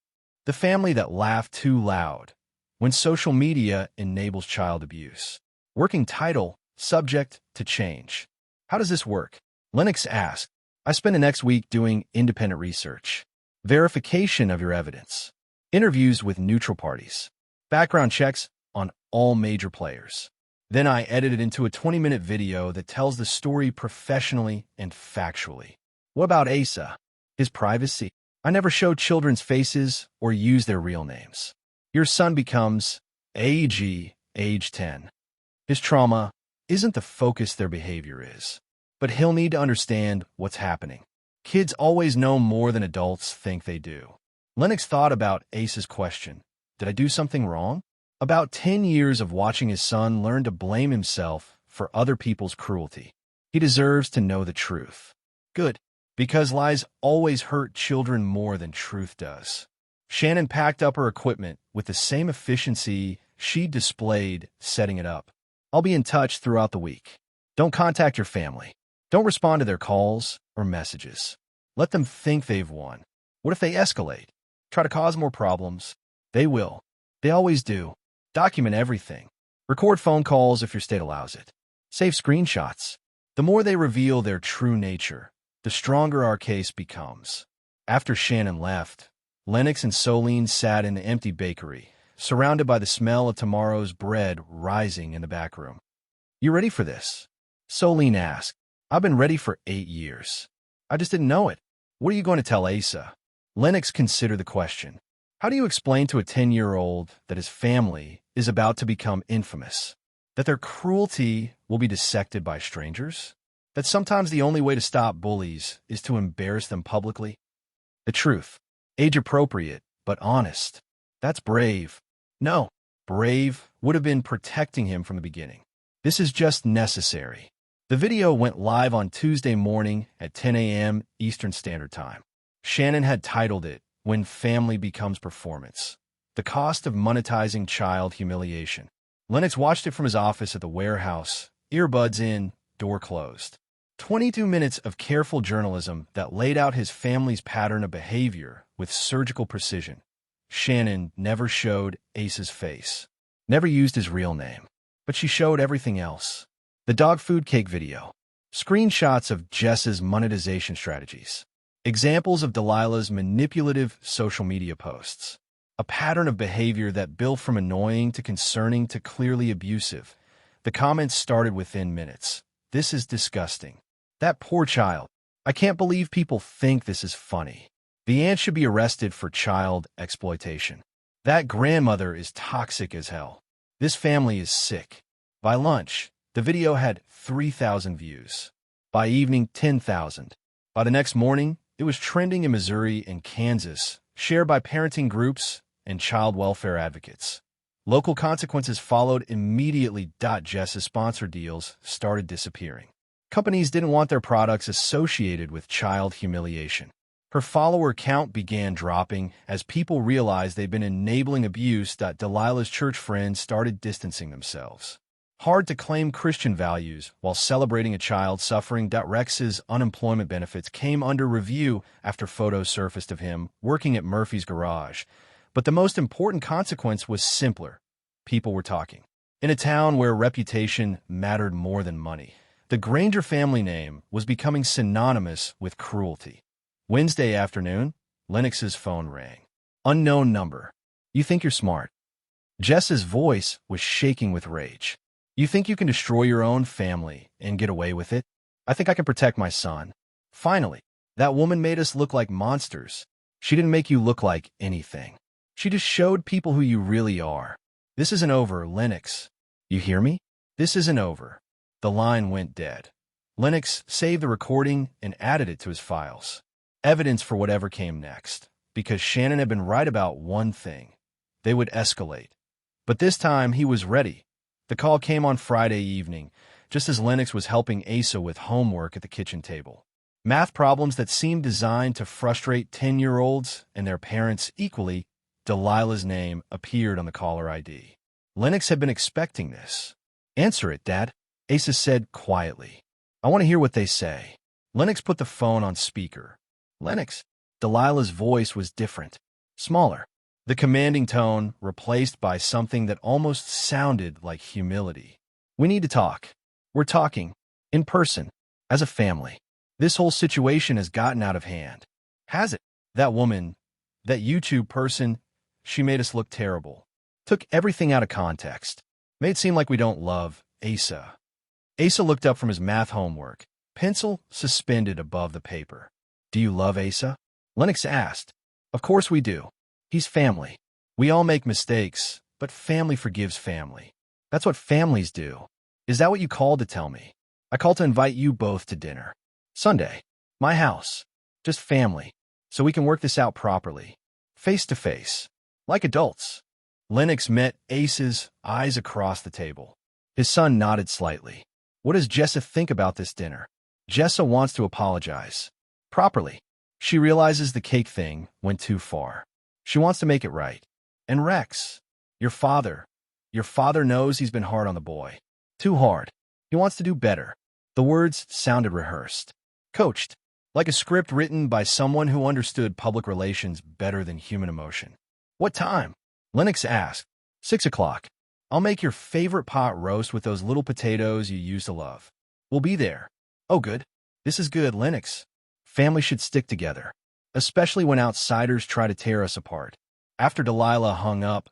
The Family That Laughed Too Loud When Social Media Enables Child Abuse. Working title, Subject to Change. How does this work? Lennox asked. I spent the next week doing independent research. Verification of your evidence. Interviews with neutral parties. Background checks on all major players. Then I edited into a 20-minute video that tells the story professionally and factually. What about Asa? His privacy? I never show children's faces or use their real names. Your son becomes AG, age 10. His trauma isn't the focus their behavior is, but he'll need to understand what's happening. Kids always know more than adults think they do. Lennox thought about Asa's question. Did I do something wrong? About 10 years of watching his son learn to blame himself for other people's cruelty. He deserves to know the truth. Good, because lies always hurt children more than truth does. Shannon packed up her equipment with the same efficiency she displayed setting it up. I'll be in touch throughout the week. Don't contact your family. Don't respond to their calls or messages. Let them think they've won. What if they escalate? Try to cause more problems? They will. They always do. Document everything. Record phone calls if your state allows it. Save screenshots. The more they reveal their true nature, the stronger our case becomes. After Shannon left, Lennox and Solene sat in the empty bakery, surrounded by the smell of tomorrow's bread rising in the back room. You ready for this? Solene asked. I've been ready for 8 years. I just didn't know it. What are you going to tell Asa? Lennox considered the question. How do you explain to a 10-year-old that his family is about to become infamous? That their cruelty will be dissected by strangers? That sometimes the only way to stop bullies is to embarrass them publicly? The truth. Age-appropriate, but honest. That's brave. No, brave would have been protecting him from the beginning. This is just necessary. The video went live on Tuesday morning at 10 a.m. Eastern Standard Time. Shannon had titled it, When Family Becomes Performance. The Cost of Monetizing Child Humiliation. Lennox watched it from his office at the warehouse, earbuds in, door closed. 22 minutes of careful journalism that laid out his family's pattern of behavior with surgical precision. Shannon never showed Ace's face, never used his real name, but she showed everything else. The dog food cake video, screenshots of Jess's monetization strategies, examples of Delilah's manipulative social media posts, a pattern of behavior that built from annoying to concerning to clearly abusive. The comments started within minutes. This is disgusting. That poor child. I can't believe people think this is funny. The aunt should be arrested for child exploitation. That grandmother is toxic as hell. This family is sick. By lunch, the video had 3,000 views. By evening, 10,000. By the next morning, it was trending in Missouri and Kansas, shared by parenting groups and child welfare advocates. Local consequences followed immediately. Jess's sponsor deals started disappearing. Companies didn't want their products associated with child humiliation. Her follower count began dropping as people realized they'd been enabling abuse. Delilah's church friends started distancing themselves. Hard to claim Christian values while celebrating a child suffering. Rex's unemployment benefits came under review after photos surfaced of him working at Murphy's garage. But the most important consequence was simpler. People were talking. In a town where reputation mattered more than money, the Granger family name was becoming synonymous with cruelty. Wednesday afternoon, Lennox's phone rang. Unknown number. You think you're smart. Jess's voice was shaking with rage. You think you can destroy your own family and get away with it? I think I can protect my son. Finally, that woman made us look like monsters. She didn't make you look like anything. She just showed people who you really are. This isn't over, Lennox. You hear me? This isn't over. The line went dead. Lennox saved the recording and added it to his files. Evidence for whatever came next, because Shannon had been right about one thing. They would escalate. But this time, he was ready. The call came on Friday evening, just as Lennox was helping Asa with homework at the kitchen table. Math problems that seemed designed to frustrate 10-year-olds and their parents equally. Delilah's name appeared on the caller ID. Lennox had been expecting this. Answer it, Dad, Asa said quietly. I want to hear what they say. Lennox put the phone on speaker. Lennox. Delilah's voice was different, smaller. The commanding tone replaced by something that almost sounded like humility. We need to talk. We're talking. In person. As a family. This whole situation has gotten out of hand. Has it? That woman, that YouTube person, she made us look terrible. Took everything out of context. Made it seem like we don't love Asa. Asa looked up from his math homework, pencil suspended above the paper. Do you love Asa? Lennox asked. Of course we do. He's family. We all make mistakes, but family forgives family. That's what families do. Is that what you called to tell me? I called to invite you both to dinner. Sunday. My house. Just family. So we can work this out properly. Face to face. Like adults. Lennox met Asa's eyes across the table. His son nodded slightly. What does Jessa think about this dinner? Jessa wants to apologize. Properly. She realizes the cake thing went too far. She wants to make it right. And Rex, your father knows he's been hard on the boy. Too hard. He wants to do better. The words sounded rehearsed. Coached. Like a script written by someone who understood public relations better than human emotion. What time? Lennox asked. 6 o'clock. I'll make your favorite pot roast with those little potatoes you used to love. We'll be there. Oh, good. This is good, Lennox. Family should stick together, especially when outsiders try to tear us apart. After Delilah hung up,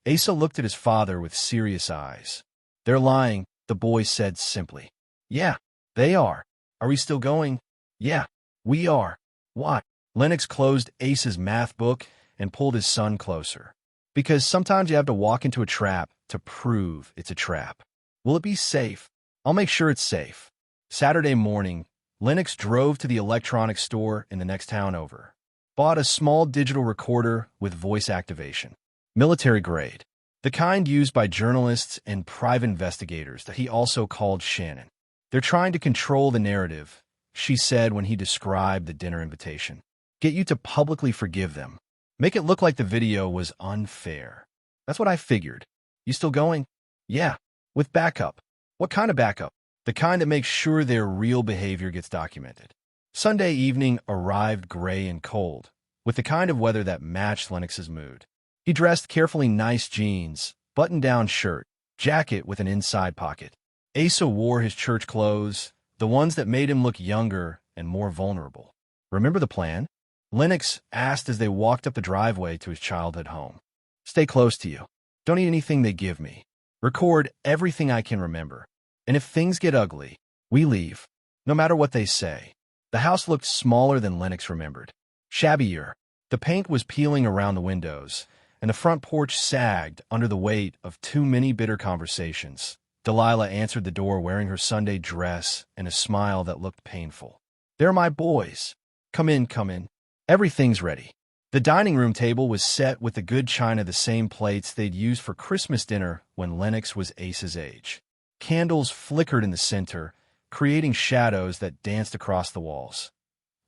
Asa looked at his father with serious eyes. They're lying, the boy said simply. Yeah, they are. Are we still going? Yeah, we are. What? Lennox closed Asa's math book and pulled his son closer. Because sometimes you have to walk into a trap to prove it's a trap. Will it be safe? I'll make sure it's safe. Saturday morning, Lennox drove to the electronics store in the next town over. Bought a small digital recorder with voice activation. Military grade. The kind used by journalists and private investigators that he also called Shannon. They're trying to control the narrative, she said when he described the dinner invitation. Get you to publicly forgive them. Make it look like the video was unfair. That's what I figured. You still going? Yeah, with backup. What kind of backup? The kind that makes sure their real behavior gets documented. Sunday evening arrived gray and cold, with the kind of weather that matched Lennox's mood. He dressed carefully nice jeans, button-down shirt, jacket with an inside pocket. Asa wore his church clothes, the ones that made him look younger and more vulnerable. Remember the plan? Lennox asked as they walked up the driveway to his childhood home. Stay close to you. Don't eat anything they give me. Record everything I can remember. And if things get ugly, we leave. No matter what they say. The house looked smaller than Lennox remembered. Shabbier. The paint was peeling around the windows, and the front porch sagged under the weight of too many bitter conversations. Delilah answered the door wearing her Sunday dress and a smile that looked painful. They're my boys. Come in, come in. Everything's ready. The dining room table was set with the good china, the same plates they'd used for Christmas dinner when Lennox was Ace's age. Candles flickered in the center, creating shadows that danced across the walls.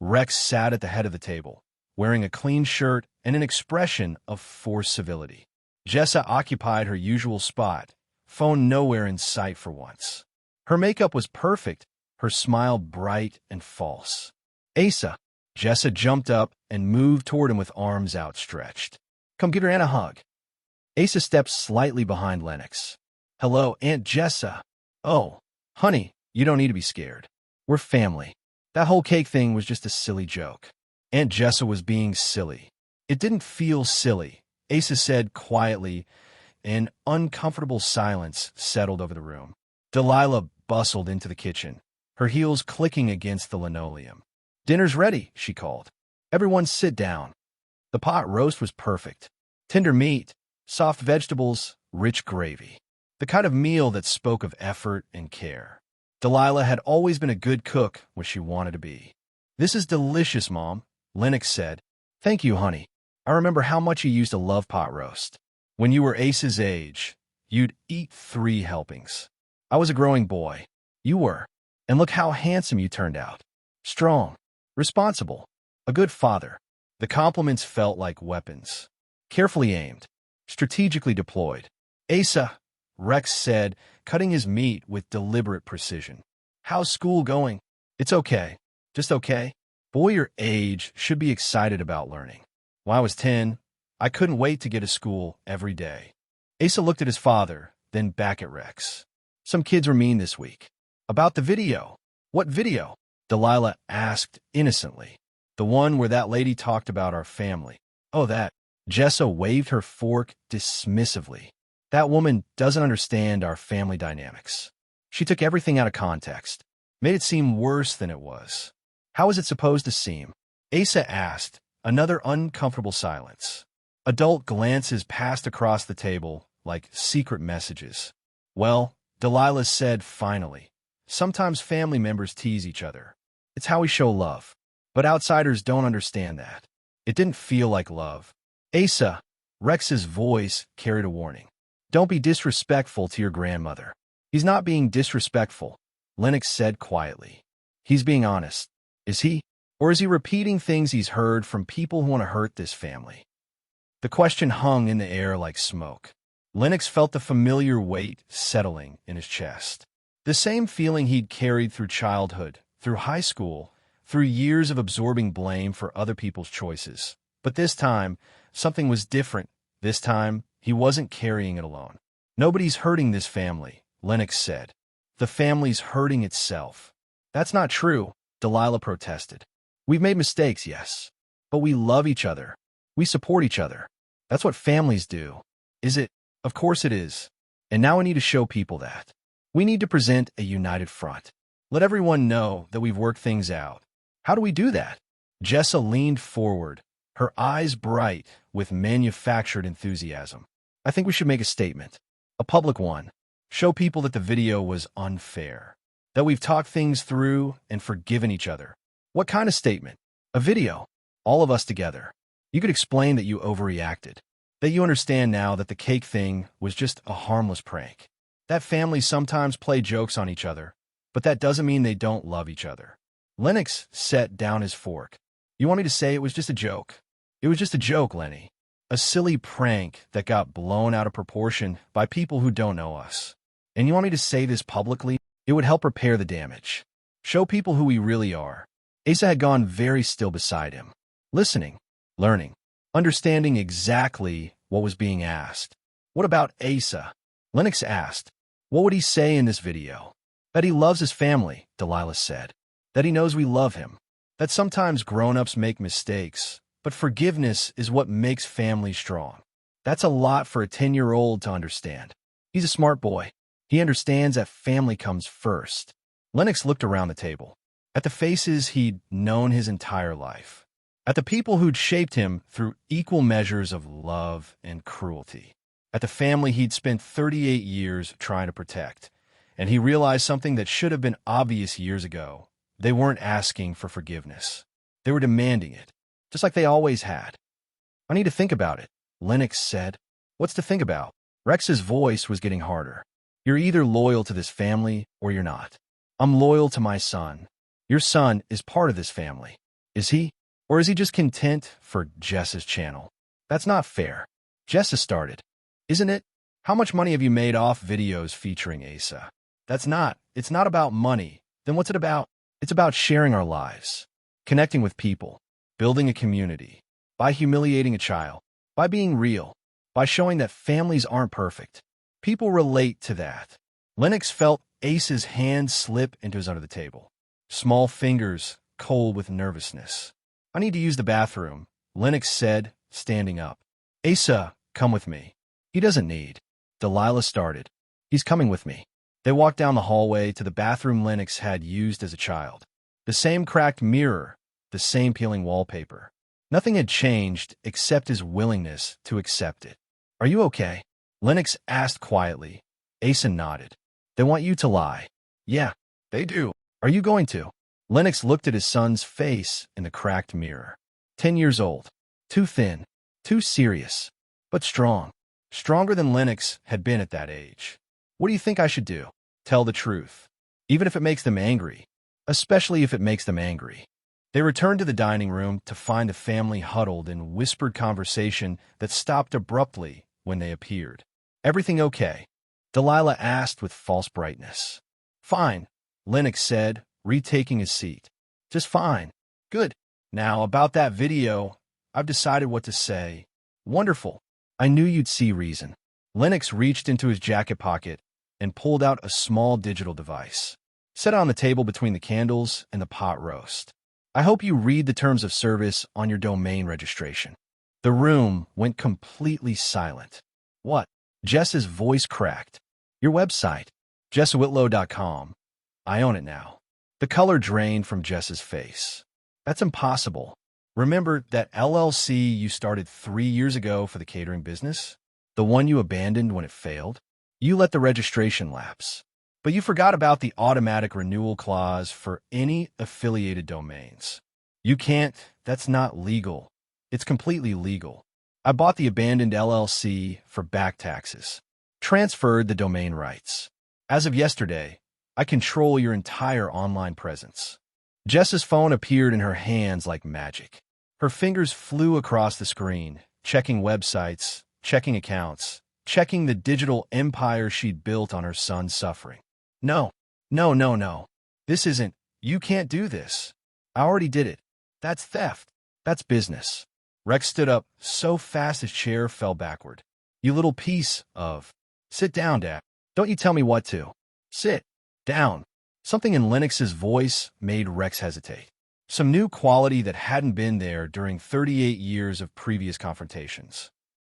Rex sat at the head of the table, wearing a clean shirt and an expression of forced civility. Jessa occupied her usual spot, phone nowhere in sight for once. Her makeup was perfect, her smile bright and false. Asa. Jessa jumped up and moved toward him with arms outstretched. Come get her and a hug. Asa stepped slightly behind Lennox. Hello, Aunt Jessa. Oh, honey, you don't need to be scared. We're family. That whole cake thing was just a silly joke. Aunt Jessa was being silly. It didn't feel silly, Asa said quietly. An uncomfortable silence settled over the room. Delilah bustled into the kitchen, her heels clicking against the linoleum. Dinner's ready, she called. Everyone sit down. The pot roast was perfect. Tender meat, soft vegetables, rich gravy. The kind of meal that spoke of effort and care. Delilah had always been a good cook when she wanted to be. This is delicious, Mom, Lennox said. Thank you, honey. I remember how much you used to love pot roast. When you were Ace's age, you'd eat 3 helpings. I was a growing boy. You were. And look how handsome you turned out. Strong. Responsible. A good father. The compliments felt like weapons. Carefully aimed. Strategically deployed. Asa, Rex said, cutting his meat with deliberate precision. How's school going? It's okay. Just okay. Boy your age should be excited about learning. When I was 10, I couldn't wait to get to school every day. Asa looked at his father, then back at Rex. Some kids were mean this week. About the video. What video? Delilah asked innocently. The one where that lady talked about our family. Oh, that. Jessa waved her fork dismissively. That woman doesn't understand our family dynamics. She took everything out of context, made it seem worse than it was. How is it supposed to seem? Asa asked, another uncomfortable silence. Adult glances passed across the table like secret messages. Well, Delilah said finally, sometimes family members tease each other. It's how we show love. But outsiders don't understand that. It didn't feel like love. Asa, Rex's voice carried a warning. Don't be disrespectful to your grandmother. He's not being disrespectful, Lennox said quietly. He's being honest. Is he? Or is he repeating things he's heard from people who want to hurt this family? The question hung in the air like smoke. Lennox felt the familiar weight settling in his chest. The same feeling he'd carried through childhood, through high school, through years of absorbing blame for other people's choices. But this time, something was different. This time, he wasn't carrying it alone. Nobody's hurting this family, Lennox said. The family's hurting itself. That's not true, Delilah protested. We've made mistakes, yes. But we love each other. We support each other. That's what families do. Is it? Of course it is. And now we need to show people that. We need to present a united front. Let everyone know that we've worked things out. How do we do that? Jessa leaned forward, her eyes bright with manufactured enthusiasm. I think we should make a statement. A public one. Show people that the video was unfair. That we've talked things through and forgiven each other. What kind of statement? A video. All of us together. You could explain that you overreacted. That you understand now that the cake thing was just a harmless prank. That families sometimes play jokes on each other, but that doesn't mean they don't love each other. Lennox set down his fork. You want me to say it was just a joke? It was just a joke, Lenny. A silly prank that got blown out of proportion by people who don't know us. And you want me to say this publicly? It would help repair the damage. Show people who we really are. Asa had gone very still beside him, listening, learning, understanding exactly what was being asked. What about Asa? Lennox asked. What would he say in this video? That he loves his family, Delilah said. That he knows we love him. That sometimes grown-ups make mistakes, but forgiveness is what makes families strong. That's a lot for a 10-year-old to understand. He's a smart boy. He understands that family comes first. Lennox looked around the table, at the faces he'd known his entire life, at the people who'd shaped him through equal measures of love and cruelty, at the family he'd spent 38 years trying to protect. And he realized something that should have been obvious years ago. They weren't asking for forgiveness. They were demanding it, just like they always had. I need to think about it, Lennox said. What's to think about? Rex's voice was getting harder. You're either loyal to this family or you're not. I'm loyal to my son. Your son is part of this family. Is he? Or is he just content for Jess's channel? That's not fair. Jess has started, isn't it? How much money have you made off videos featuring Asa? It's not about money. Then what's it about? It's about sharing our lives, connecting with people, building a community, by humiliating a child, by being real, by showing that families aren't perfect. People relate to that. Lennox felt Asa's hand slip into his under the table, small fingers cold with nervousness. I need to use the bathroom, Lennox said, standing up. Asa, come with me. He doesn't need. Delilah started. He's coming with me. They walked down the hallway to the bathroom Lennox had used as a child. The same cracked mirror, the same peeling wallpaper. Nothing had changed except his willingness to accept it. Are you okay? Lennox asked quietly. Asa nodded. They want you to lie. Yeah, they do. Are you going to? Lennox looked at his son's face in the cracked mirror. 10 years old. Too thin. Too serious. But strong. Stronger than Lennox had been at that age. What do you think I should do? Tell the truth. Even if it makes them angry. Especially if it makes them angry. They returned to the dining room to find the family huddled in whispered conversation that stopped abruptly when they appeared. Everything okay? Delilah asked with false brightness. Fine, Lennox said, retaking his seat. Just fine. Good. Now, about that video, I've decided what to say. Wonderful. I knew you'd see reason. Lennox reached into his jacket pocket and pulled out a small digital device. Set it on the table between the candles and the pot roast. I hope you read the terms of service on your domain registration. The room went completely silent. What? Jess's voice cracked. Your website, jesswhitlow.com. I own it now. The color drained from Jess's face. That's impossible. Remember that LLC you started 3 years ago for the catering business? The one you abandoned when it failed? You let the registration lapse. But you forgot about the automatic renewal clause for any affiliated domains. You can't. That's not legal. It's completely legal. I bought the abandoned LLC for back taxes. Transferred the domain rights. As of yesterday, I control your entire online presence. Jess's phone appeared in her hands like magic. Her fingers flew across the screen, checking websites, checking accounts, checking the digital empire she'd built on her son's suffering. No. This isn't. You can't do this. I already did it. That's theft. That's business. Rex stood up so fast his chair fell backward. You little piece of. Sit down, Dad. Don't you tell me what to. Sit down. Something in Lennox's voice made Rex hesitate. Some new quality that hadn't been there during 38 years of previous confrontations.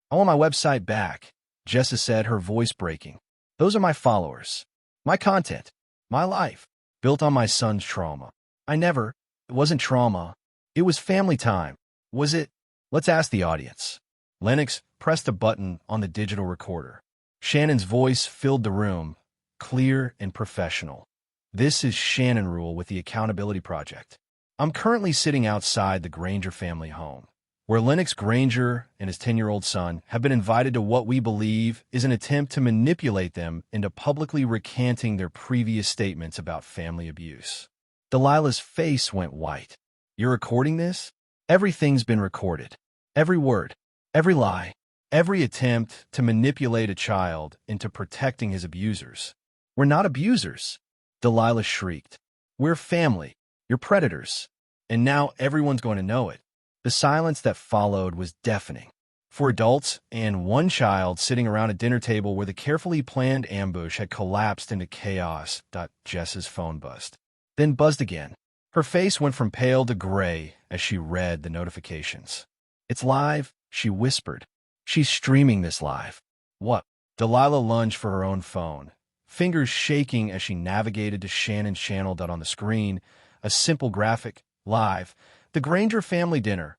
I want my website back, Jessa said, her voice breaking. Those are my followers. My content. My life. Built on my son's trauma. It wasn't trauma. It was family time. Was it? Let's ask the audience. Lennox pressed a button on the digital recorder. Shannon's voice filled the room, clear and professional. This is Shannon Rule with the Accountability Project. I'm currently sitting outside the Granger family home, where Lennox Granger and his 10-year-old son have been invited to what we believe is an attempt to manipulate them into publicly recanting their previous statements about family abuse. Delilah's face went white. You're recording this? Everything's been recorded. Every word. Every lie, every attempt to manipulate a child into protecting his abusers. We're not abusers, Delilah shrieked. We're family. You're predators. And now everyone's going to know it. The silence that followed was deafening. For adults and one child sitting around a dinner table where the carefully planned ambush had collapsed into chaos. Jess's phone buzzed. Then buzzed again. Her face went from pale to gray as she read the notifications. It's live, she whispered. She's streaming this live. What? Delilah lunged for her own phone, fingers shaking as she navigated to Shannon's channel. On the screen, a simple graphic, live, the Granger family dinner,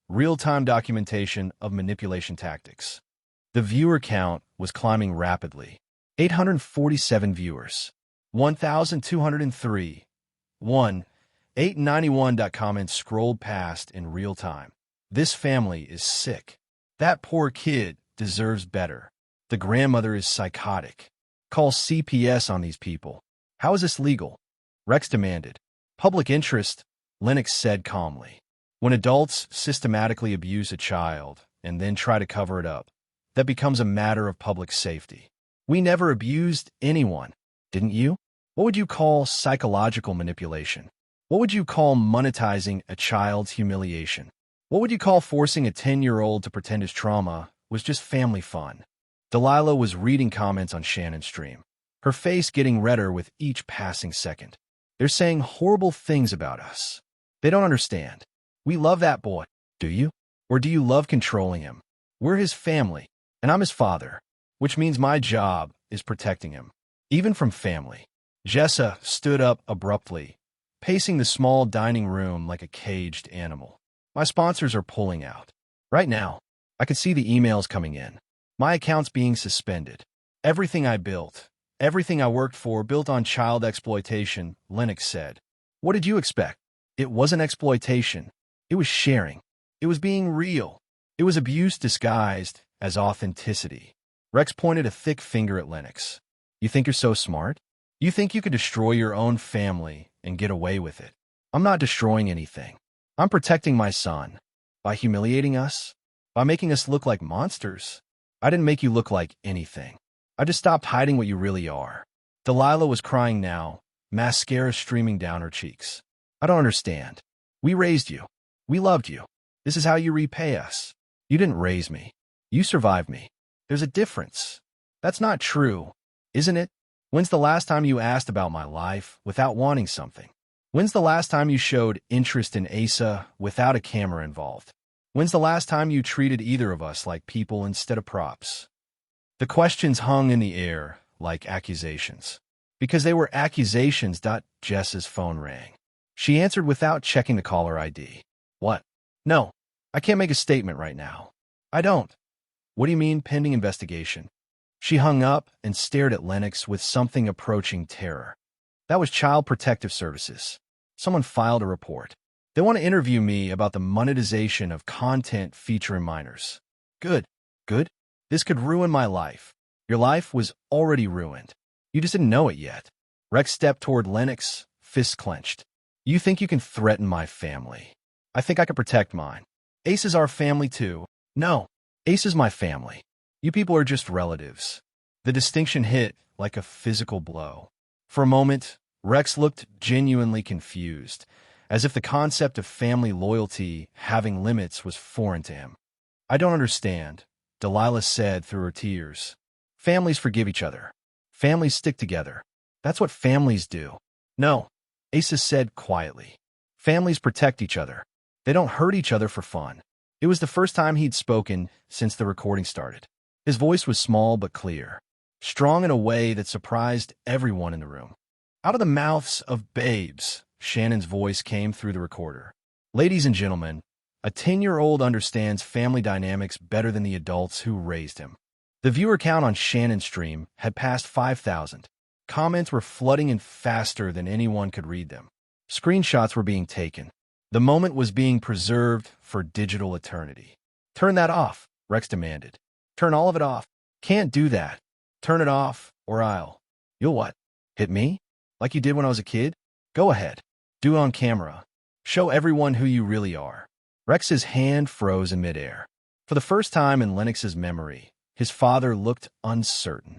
real-time documentation of manipulation tactics. The viewer count was climbing rapidly. 847 viewers. 1,203. 891. Comments scrolled past in real time. This family is sick. That poor kid deserves better. The grandmother is psychotic. Call CPS on these people. How is this legal? Rex demanded. Public interest, Lennox said calmly. When adults systematically abuse a child and then try to cover it up, that becomes a matter of public safety. We never abused anyone, didn't you? What would you call psychological manipulation? What would you call monetizing a child's humiliation? What would you call forcing a 10-year-old to pretend his trauma was just family fun? Delilah was reading comments on Shannon's stream, her face getting redder with each passing second. They're saying horrible things about us. They don't understand. We love that boy, do you? Or do you love controlling him? We're his family, and I'm his father, which means my job is protecting him, even from family. Jessa stood up abruptly, pacing the small dining room like a caged animal. My sponsors are pulling out. Right now, I can see the emails coming in. My account's being suspended. Everything I built, everything I worked for built on child exploitation, Lennox said. What did you expect? It wasn't exploitation. It was sharing. It was being real. It was abuse disguised as authenticity. Rex pointed a thick finger at Lennox. You think you're so smart? You think you could destroy your own family and get away with it? I'm not destroying anything. I'm protecting my son. By humiliating us? By making us look like monsters? I didn't make you look like anything. I just stopped hiding what you really are. Delilah was crying now, mascara streaming down her cheeks. I don't understand. We raised you. We loved you. This is how you repay us. You didn't raise me. You survived me. There's a difference. That's not true, isn't it? When's the last time you asked about my life without wanting something? When's the last time you showed interest in Asa without a camera involved? When's the last time you treated either of us like people instead of props? The questions hung in the air like accusations. Because they were accusations. Jess's phone rang. She answered without checking the caller ID. What? No, I can't make a statement right now. I don't. What do you mean, pending investigation? She hung up and stared at Lennox with something approaching terror. That was Child Protective Services. Someone filed a report. They want to interview me about the monetization of content featuring minors. Good. Good? This could ruin my life. Your life was already ruined. You just didn't know it yet. Rex stepped toward Lennox, fists clenched. You think you can threaten my family? I think I can protect mine. Ace is our family too. No, Ace is my family. You people are just relatives. The distinction hit like a physical blow. For a moment, Rex looked genuinely confused, as if the concept of family loyalty having limits was foreign to him. I don't understand, Delilah said through her tears. Families forgive each other. Families stick together. That's what families do. No, Asa said quietly. Families protect each other. They don't hurt each other for fun. It was the first time he'd spoken since the recording started. His voice was small but clear, strong in a way that surprised everyone in the room. Out of the mouths of babes, Shannon's voice came through the recorder. Ladies and gentlemen, a 10-year-old understands family dynamics better than the adults who raised him. The viewer count on Shannon's stream had passed 5,000. Comments were flooding in faster than anyone could read them. Screenshots were being taken. The moment was being preserved for digital eternity. Turn that off, Rex demanded. Turn all of it off. Can't do that. Turn it off, or I'll. You'll what? Hit me? Like you did when I was a kid? Go ahead. Do it on camera. Show everyone who you really are. Rex's hand froze in midair. For the first time in Lennox's memory, his father looked uncertain.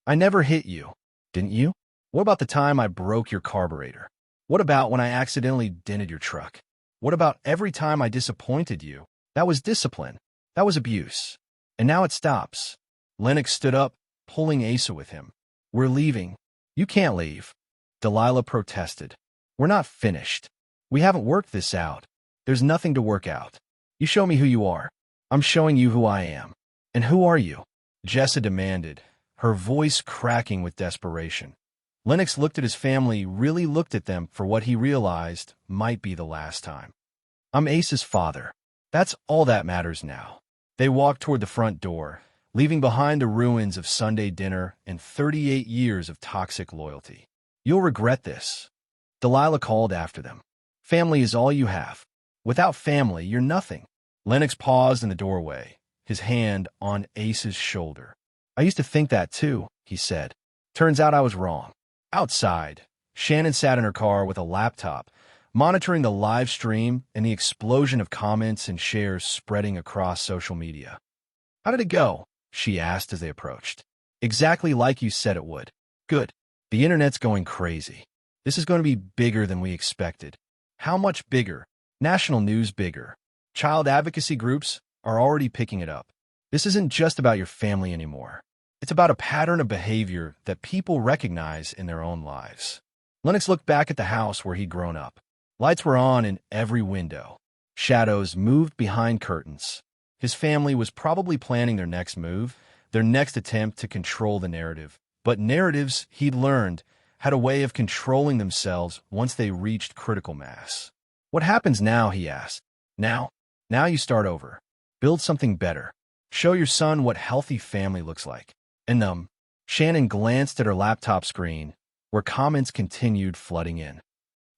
I never hit you, didn't you? What about the time I broke your carburetor? What about when I accidentally dented your truck? What about every time I disappointed you? That was discipline. That was abuse. And now it stops. Lennox stood up, pulling Asa with him. We're leaving. You can't leave. Delilah protested. We're not finished. We haven't worked this out. There's nothing to work out. You show me who you are. I'm showing you who I am. And who are you? Jessa demanded, her voice cracking with desperation. Lennox looked at his family, really looked at them for what he realized might be the last time. I'm Asa's father. That's all that matters now. They walked toward the front door, leaving behind the ruins of Sunday dinner and 38 years of toxic loyalty. You'll regret this. Delilah called after them. Family is all you have. Without family, you're nothing. Lennox paused in the doorway, his hand on Asa's shoulder. I used to think that too, he said. Turns out I was wrong. Outside, Shannon sat in her car with a laptop, monitoring the live stream and the explosion of comments and shares spreading across social media. How did it go? She asked as they approached. Exactly like you said it would. Good. The internet's going crazy. This is going to be bigger than we expected. How much bigger? National news bigger. Child advocacy groups are already picking it up. This isn't just about your family anymore. It's about a pattern of behavior that people recognize in their own lives. Lennox looked back at the house where he'd grown up. Lights were on in every window. Shadows moved behind curtains. His family was probably planning their next move, their next attempt to control the narrative. But narratives, he'd learned, had a way of controlling themselves once they reached critical mass. What happens now, he asked. Now you start over. Build something better. Show your son what healthy family looks like. And Shannon glanced at her laptop screen, where comments continued flooding in.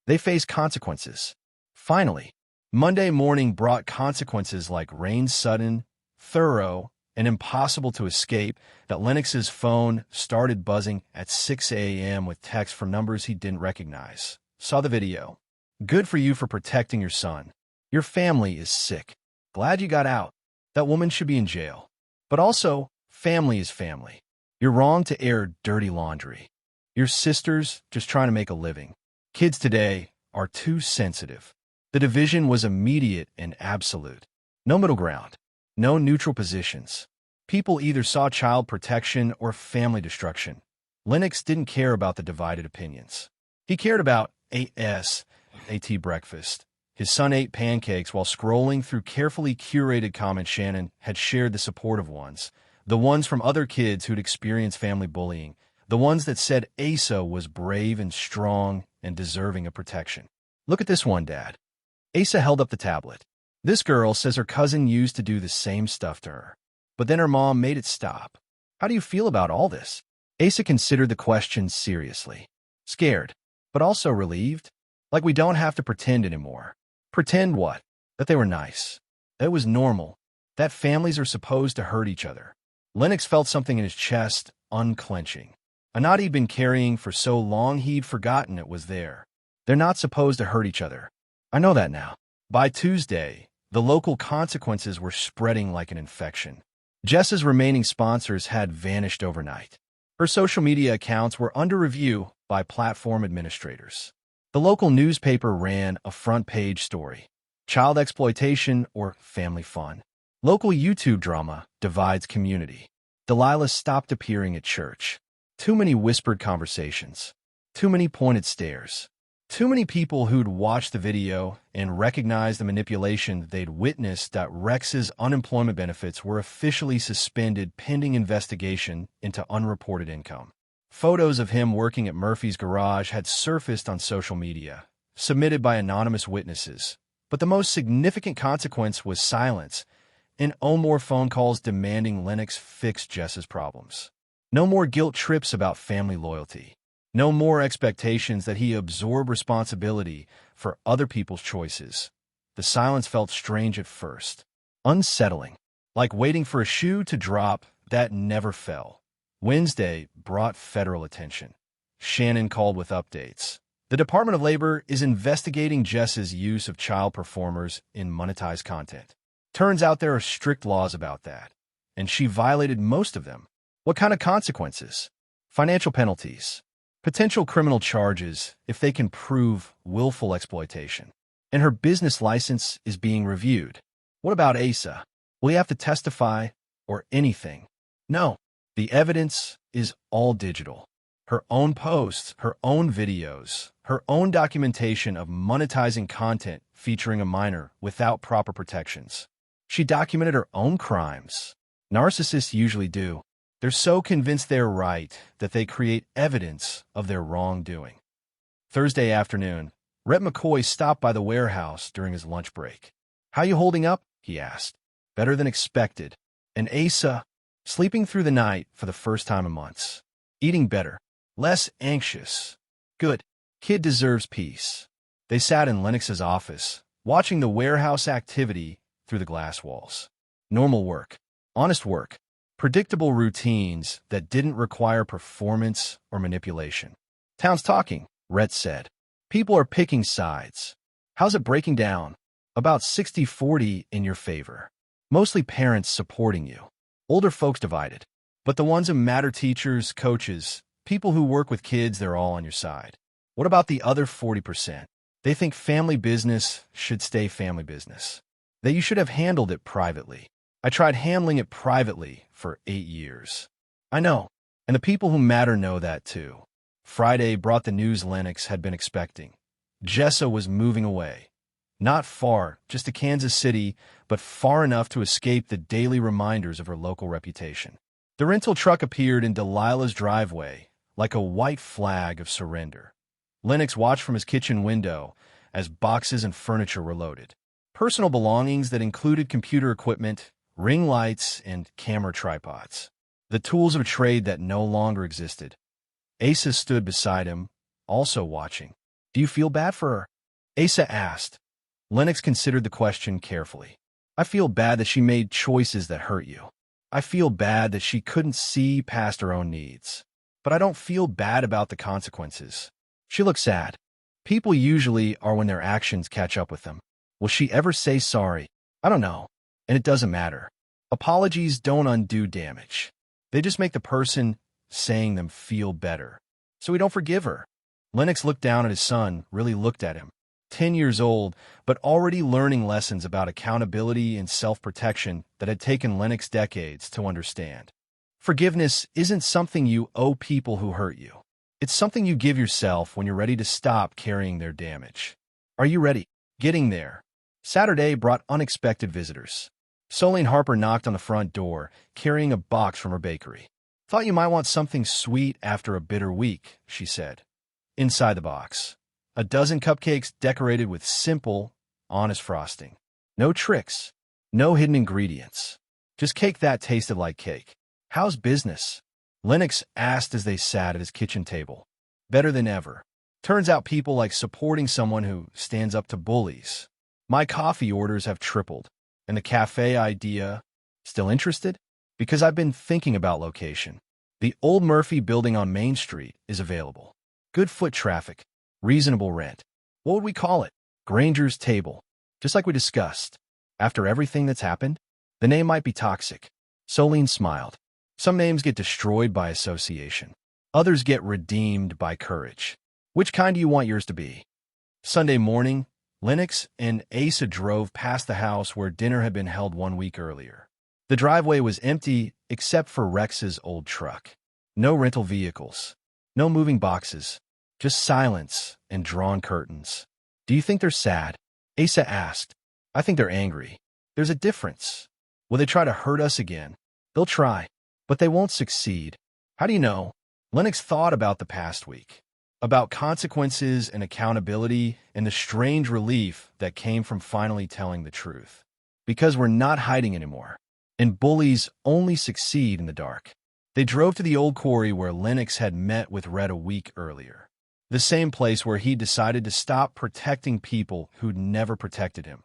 They face consequences. Finally, Monday morning brought consequences like rain sudden, thorough, and impossible to escape that Lennox's phone started buzzing at 6 a.m. with texts from numbers he didn't recognize. Saw the video. Good for you for protecting your son. Your family is sick. Glad you got out. That woman should be in jail. But also, family is family. You're wrong to air dirty laundry. Your sister's just trying to make a living. Kids today are too sensitive. The division was immediate and absolute. No middle ground. No neutral positions. People either saw child protection or family destruction. Lennox didn't care about the divided opinions. He cared about AT breakfast. His son ate pancakes while scrolling through carefully curated comments. Shannon had shared the supportive ones, the ones from other kids who'd experienced family bullying, the ones that said Asa was brave and strong and deserving of protection. Look at this one, Dad. Asa held up the tablet. This girl says her cousin used to do the same stuff to her, but then her mom made it stop. How do you feel about all this? Asa considered the question seriously. Scared, but also relieved. Like we don't have to pretend anymore. Pretend what? That they were nice. That it was normal. That families are supposed to hurt each other. Lennox felt something in his chest, unclenching. A knot he'd been carrying for so long he'd forgotten it was there. They're not supposed to hurt each other. I know that now. By Tuesday, the local consequences were spreading like an infection. Jessa's remaining sponsors had vanished overnight. Her social media accounts were under review by platform administrators. The local newspaper ran a front-page story. Child exploitation or family fun. Local YouTube drama divides community. Delilah stopped appearing at church. Too many whispered conversations. Too many pointed stares. Too many people who'd watched the video and recognized the manipulation they'd witnessed. That Rex's unemployment benefits were officially suspended pending investigation into unreported income. Photos of him working at Murphy's garage had surfaced on social media, submitted by anonymous witnesses. But the most significant consequence was silence, and no more phone calls demanding Lennox fix Jessa's problems. No more guilt trips about family loyalty. No more expectations that he absorb responsibility for other people's choices. The silence felt strange at first, unsettling, like waiting for a shoe to drop that never fell. Wednesday brought federal attention. Shannon called with updates. The Department of Labor is investigating Jessa's use of child performers in monetized content. Turns out there are strict laws about that, and she violated most of them. What kind of consequences? Financial penalties, potential criminal charges if they can prove willful exploitation. And her business license is being reviewed. What about Asa? Will he have to testify or anything? No, the evidence is all digital. Her own posts, her own videos, her own documentation of monetizing content featuring a minor without proper protections. She documented her own crimes. Narcissists usually do. They're so convinced they're right that they create evidence of their wrongdoing. Thursday afternoon, Rhett McCoy stopped by the warehouse during his lunch break. "How you holding up?" he asked. "Better than expected." And Asa, sleeping through the night for the first time in months. Eating better. Less anxious. Good. Kid deserves peace. They sat in Lennox's office, watching the warehouse activity through the glass walls. Normal work. Honest work. Predictable routines that didn't require performance or manipulation. "Town's talking," Rhett said. "People are picking sides. How's it breaking down?" "About 60-40 in your favor. Mostly parents supporting you. Older folks divided. But the ones who matter, teachers, coaches, people who work with kids, they're all on your side." "What about the other 40%? They think family business should stay family business. That you should have handled it privately." "I tried handling it privately for 8 years. "I know. And the people who matter know that too." Friday brought the news Lennox had been expecting. Jessa was moving away. Not far, just to Kansas City, but far enough to escape the daily reminders of her local reputation. The rental truck appeared in Delilah's driveway, like a white flag of surrender. Lennox watched from his kitchen window as boxes and furniture were loaded. Personal belongings that included computer equipment, ring lights, and camera tripods. The tools of a trade that no longer existed. Asa stood beside him, also watching. "Do you feel bad for her?" Asa asked. Lennox considered the question carefully. "I feel bad that she made choices that hurt you. I feel bad that she couldn't see past her own needs. But I don't feel bad about the consequences." She looked sad. People usually are when their actions catch up with them. Will she ever say sorry? I don't know. And it doesn't matter. Apologies don't undo damage. They just make the person saying them feel better. So we don't forgive her. Lennox looked down at his son, really looked at him. 10 years old, but already learning lessons about accountability and self-protection that had taken Lennox decades to understand. Forgiveness isn't something you owe people who hurt you. It's something you give yourself when you're ready to stop carrying their damage. Are you ready? Getting there. Saturday brought unexpected visitors. Solene Harper knocked on the front door, carrying a box from her bakery. "Thought you might want something sweet after a bitter week," she said. Inside the box, a dozen cupcakes decorated with simple, honest frosting. No tricks, no hidden ingredients. Just cake that tasted like cake. "How's business?" Lennox asked as they sat at his kitchen table. "Better than ever. Turns out people like supporting someone who stands up to bullies. My coffee orders have tripled. And the cafe idea, still interested? Because I've been thinking about location. The old Murphy building on Main Street is available. Good foot traffic, reasonable rent. What would we call it? Granger's Table. Just like we discussed. After everything that's happened, the name might be toxic." Solene smiled. "Some names get destroyed by association. Others get redeemed by courage. Which kind do you want yours to be?" Sunday morning, Lennox and Asa drove past the house where dinner had been held 1 week earlier. The driveway was empty except for Rex's old truck. No rental vehicles. No moving boxes. Just silence and drawn curtains. "Do you think they're sad?" Asa asked. "I think they're angry. There's a difference. Will they try to hurt us again?" "They'll try, but they won't succeed." "How do you know?" Lennox thought about the past week. About consequences and accountability and the strange relief that came from finally telling the truth. Because we're not hiding anymore. And bullies only succeed in the dark. They drove to the old quarry where Lennox had met with Red a week earlier. The same place where he decided to stop protecting people who'd never protected him.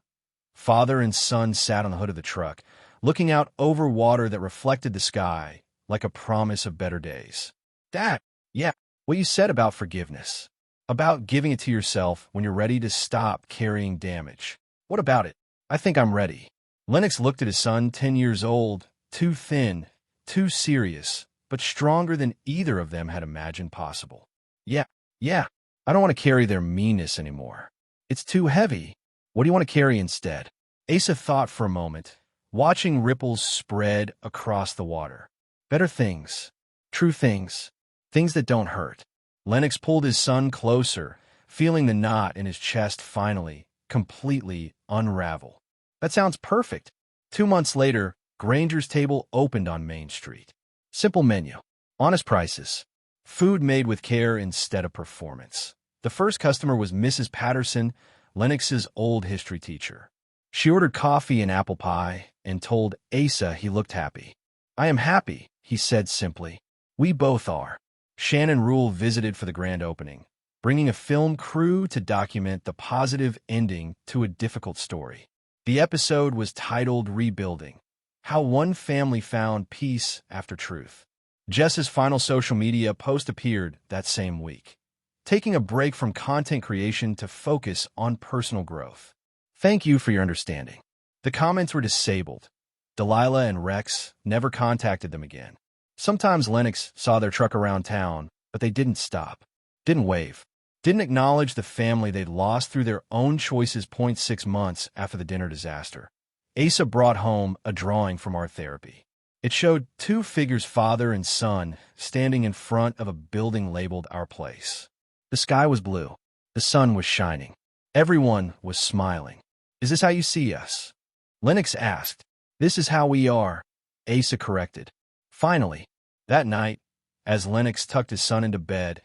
Father and son sat on the hood of the truck, looking out over water that reflected the sky like a promise of better days. "Dad, yeah, what you said about forgiveness. About giving it to yourself when you're ready to stop carrying damage. What about it?" "I think I'm ready." Lennox looked at his son, 10 years old, too thin, too serious, but stronger than either of them had imagined possible. Yeah, I don't want to carry their meanness anymore. It's too heavy. What do you want to carry instead? Asa thought for a moment, watching ripples spread across the water. Better things. True things. Things that don't hurt. Lennox pulled his son closer, feeling the knot in his chest finally, completely unravel. That sounds perfect. 2 months later, Granger's table opened on Main Street. Simple menu. Honest prices. Food made with care instead of performance. The first customer was Mrs. Patterson, Lennox's old history teacher. She ordered coffee and apple pie and told Asa he looked happy. "I am happy," he said simply. "We both are." Shannon Rule visited for the grand opening, bringing a film crew to document the positive ending to a difficult story. The episode was titled Rebuilding: How One Family Found Peace After Truth. Jess's final social media post appeared that same week, taking a break from content creation to focus on personal growth. "Thank you for your understanding." The comments were disabled. Delilah and Rex never contacted them again. Sometimes Lennox saw their truck around town, but they didn't stop, didn't wave, didn't acknowledge the family they'd lost through their own choices. 6 months after the dinner disaster, Asa brought home a drawing from art therapy. It showed 2 figures, father and son, standing in front of a building labeled Our Place. The sky was blue. The sun was shining. Everyone was smiling. "Is this how you see us?" Lennox asked. "This is how we are," Asa corrected. Finally, that night, as Lennox tucked his son into bed,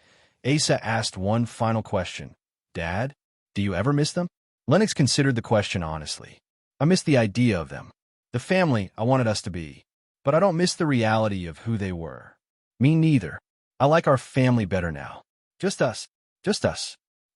Asa asked one final question. "Dad, do you ever miss them?" Lennox considered the question honestly. "I miss the idea of them, the family I wanted us to be. But I don't miss the reality of who they were." "Me neither. I like our family better now. Just us.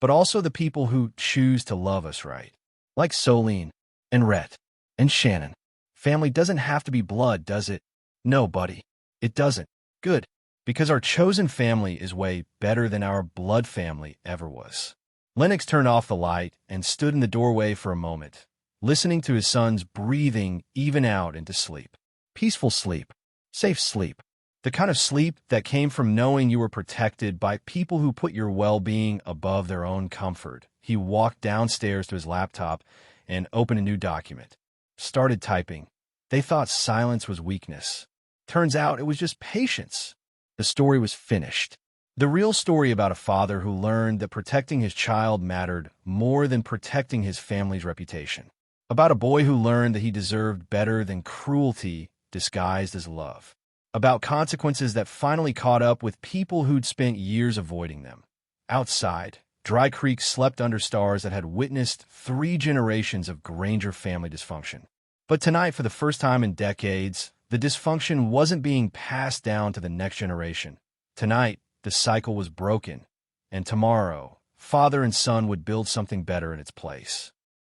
But also the people who choose to love us right. Like Solene, and Rhett, and Shannon. Family doesn't have to be blood, does it?" "No, buddy. It doesn't." "Good. Because our chosen family is way better than our blood family ever was." Lennox turned off the light and stood in the doorway for a moment, listening to his son's breathing even out into sleep. Peaceful sleep. Safe sleep. The kind of sleep that came from knowing you were protected by people who put your well-being above their own comfort. He walked downstairs to his laptop and opened a new document. Started typing. They thought silence was weakness. Turns out it was just patience. The story was finished. The real story about a father who learned that protecting his child mattered more than protecting his family's reputation. About a boy who learned that he deserved better than cruelty disguised as love. About consequences that finally caught up with people who'd spent years avoiding them. Outside, Dry Creek slept under stars that had witnessed 3 generations of Granger family dysfunction. But tonight, for the first time in decades, the dysfunction wasn't being passed down to the next generation. Tonight, the cycle was broken, and tomorrow, father and son would build something better in its place.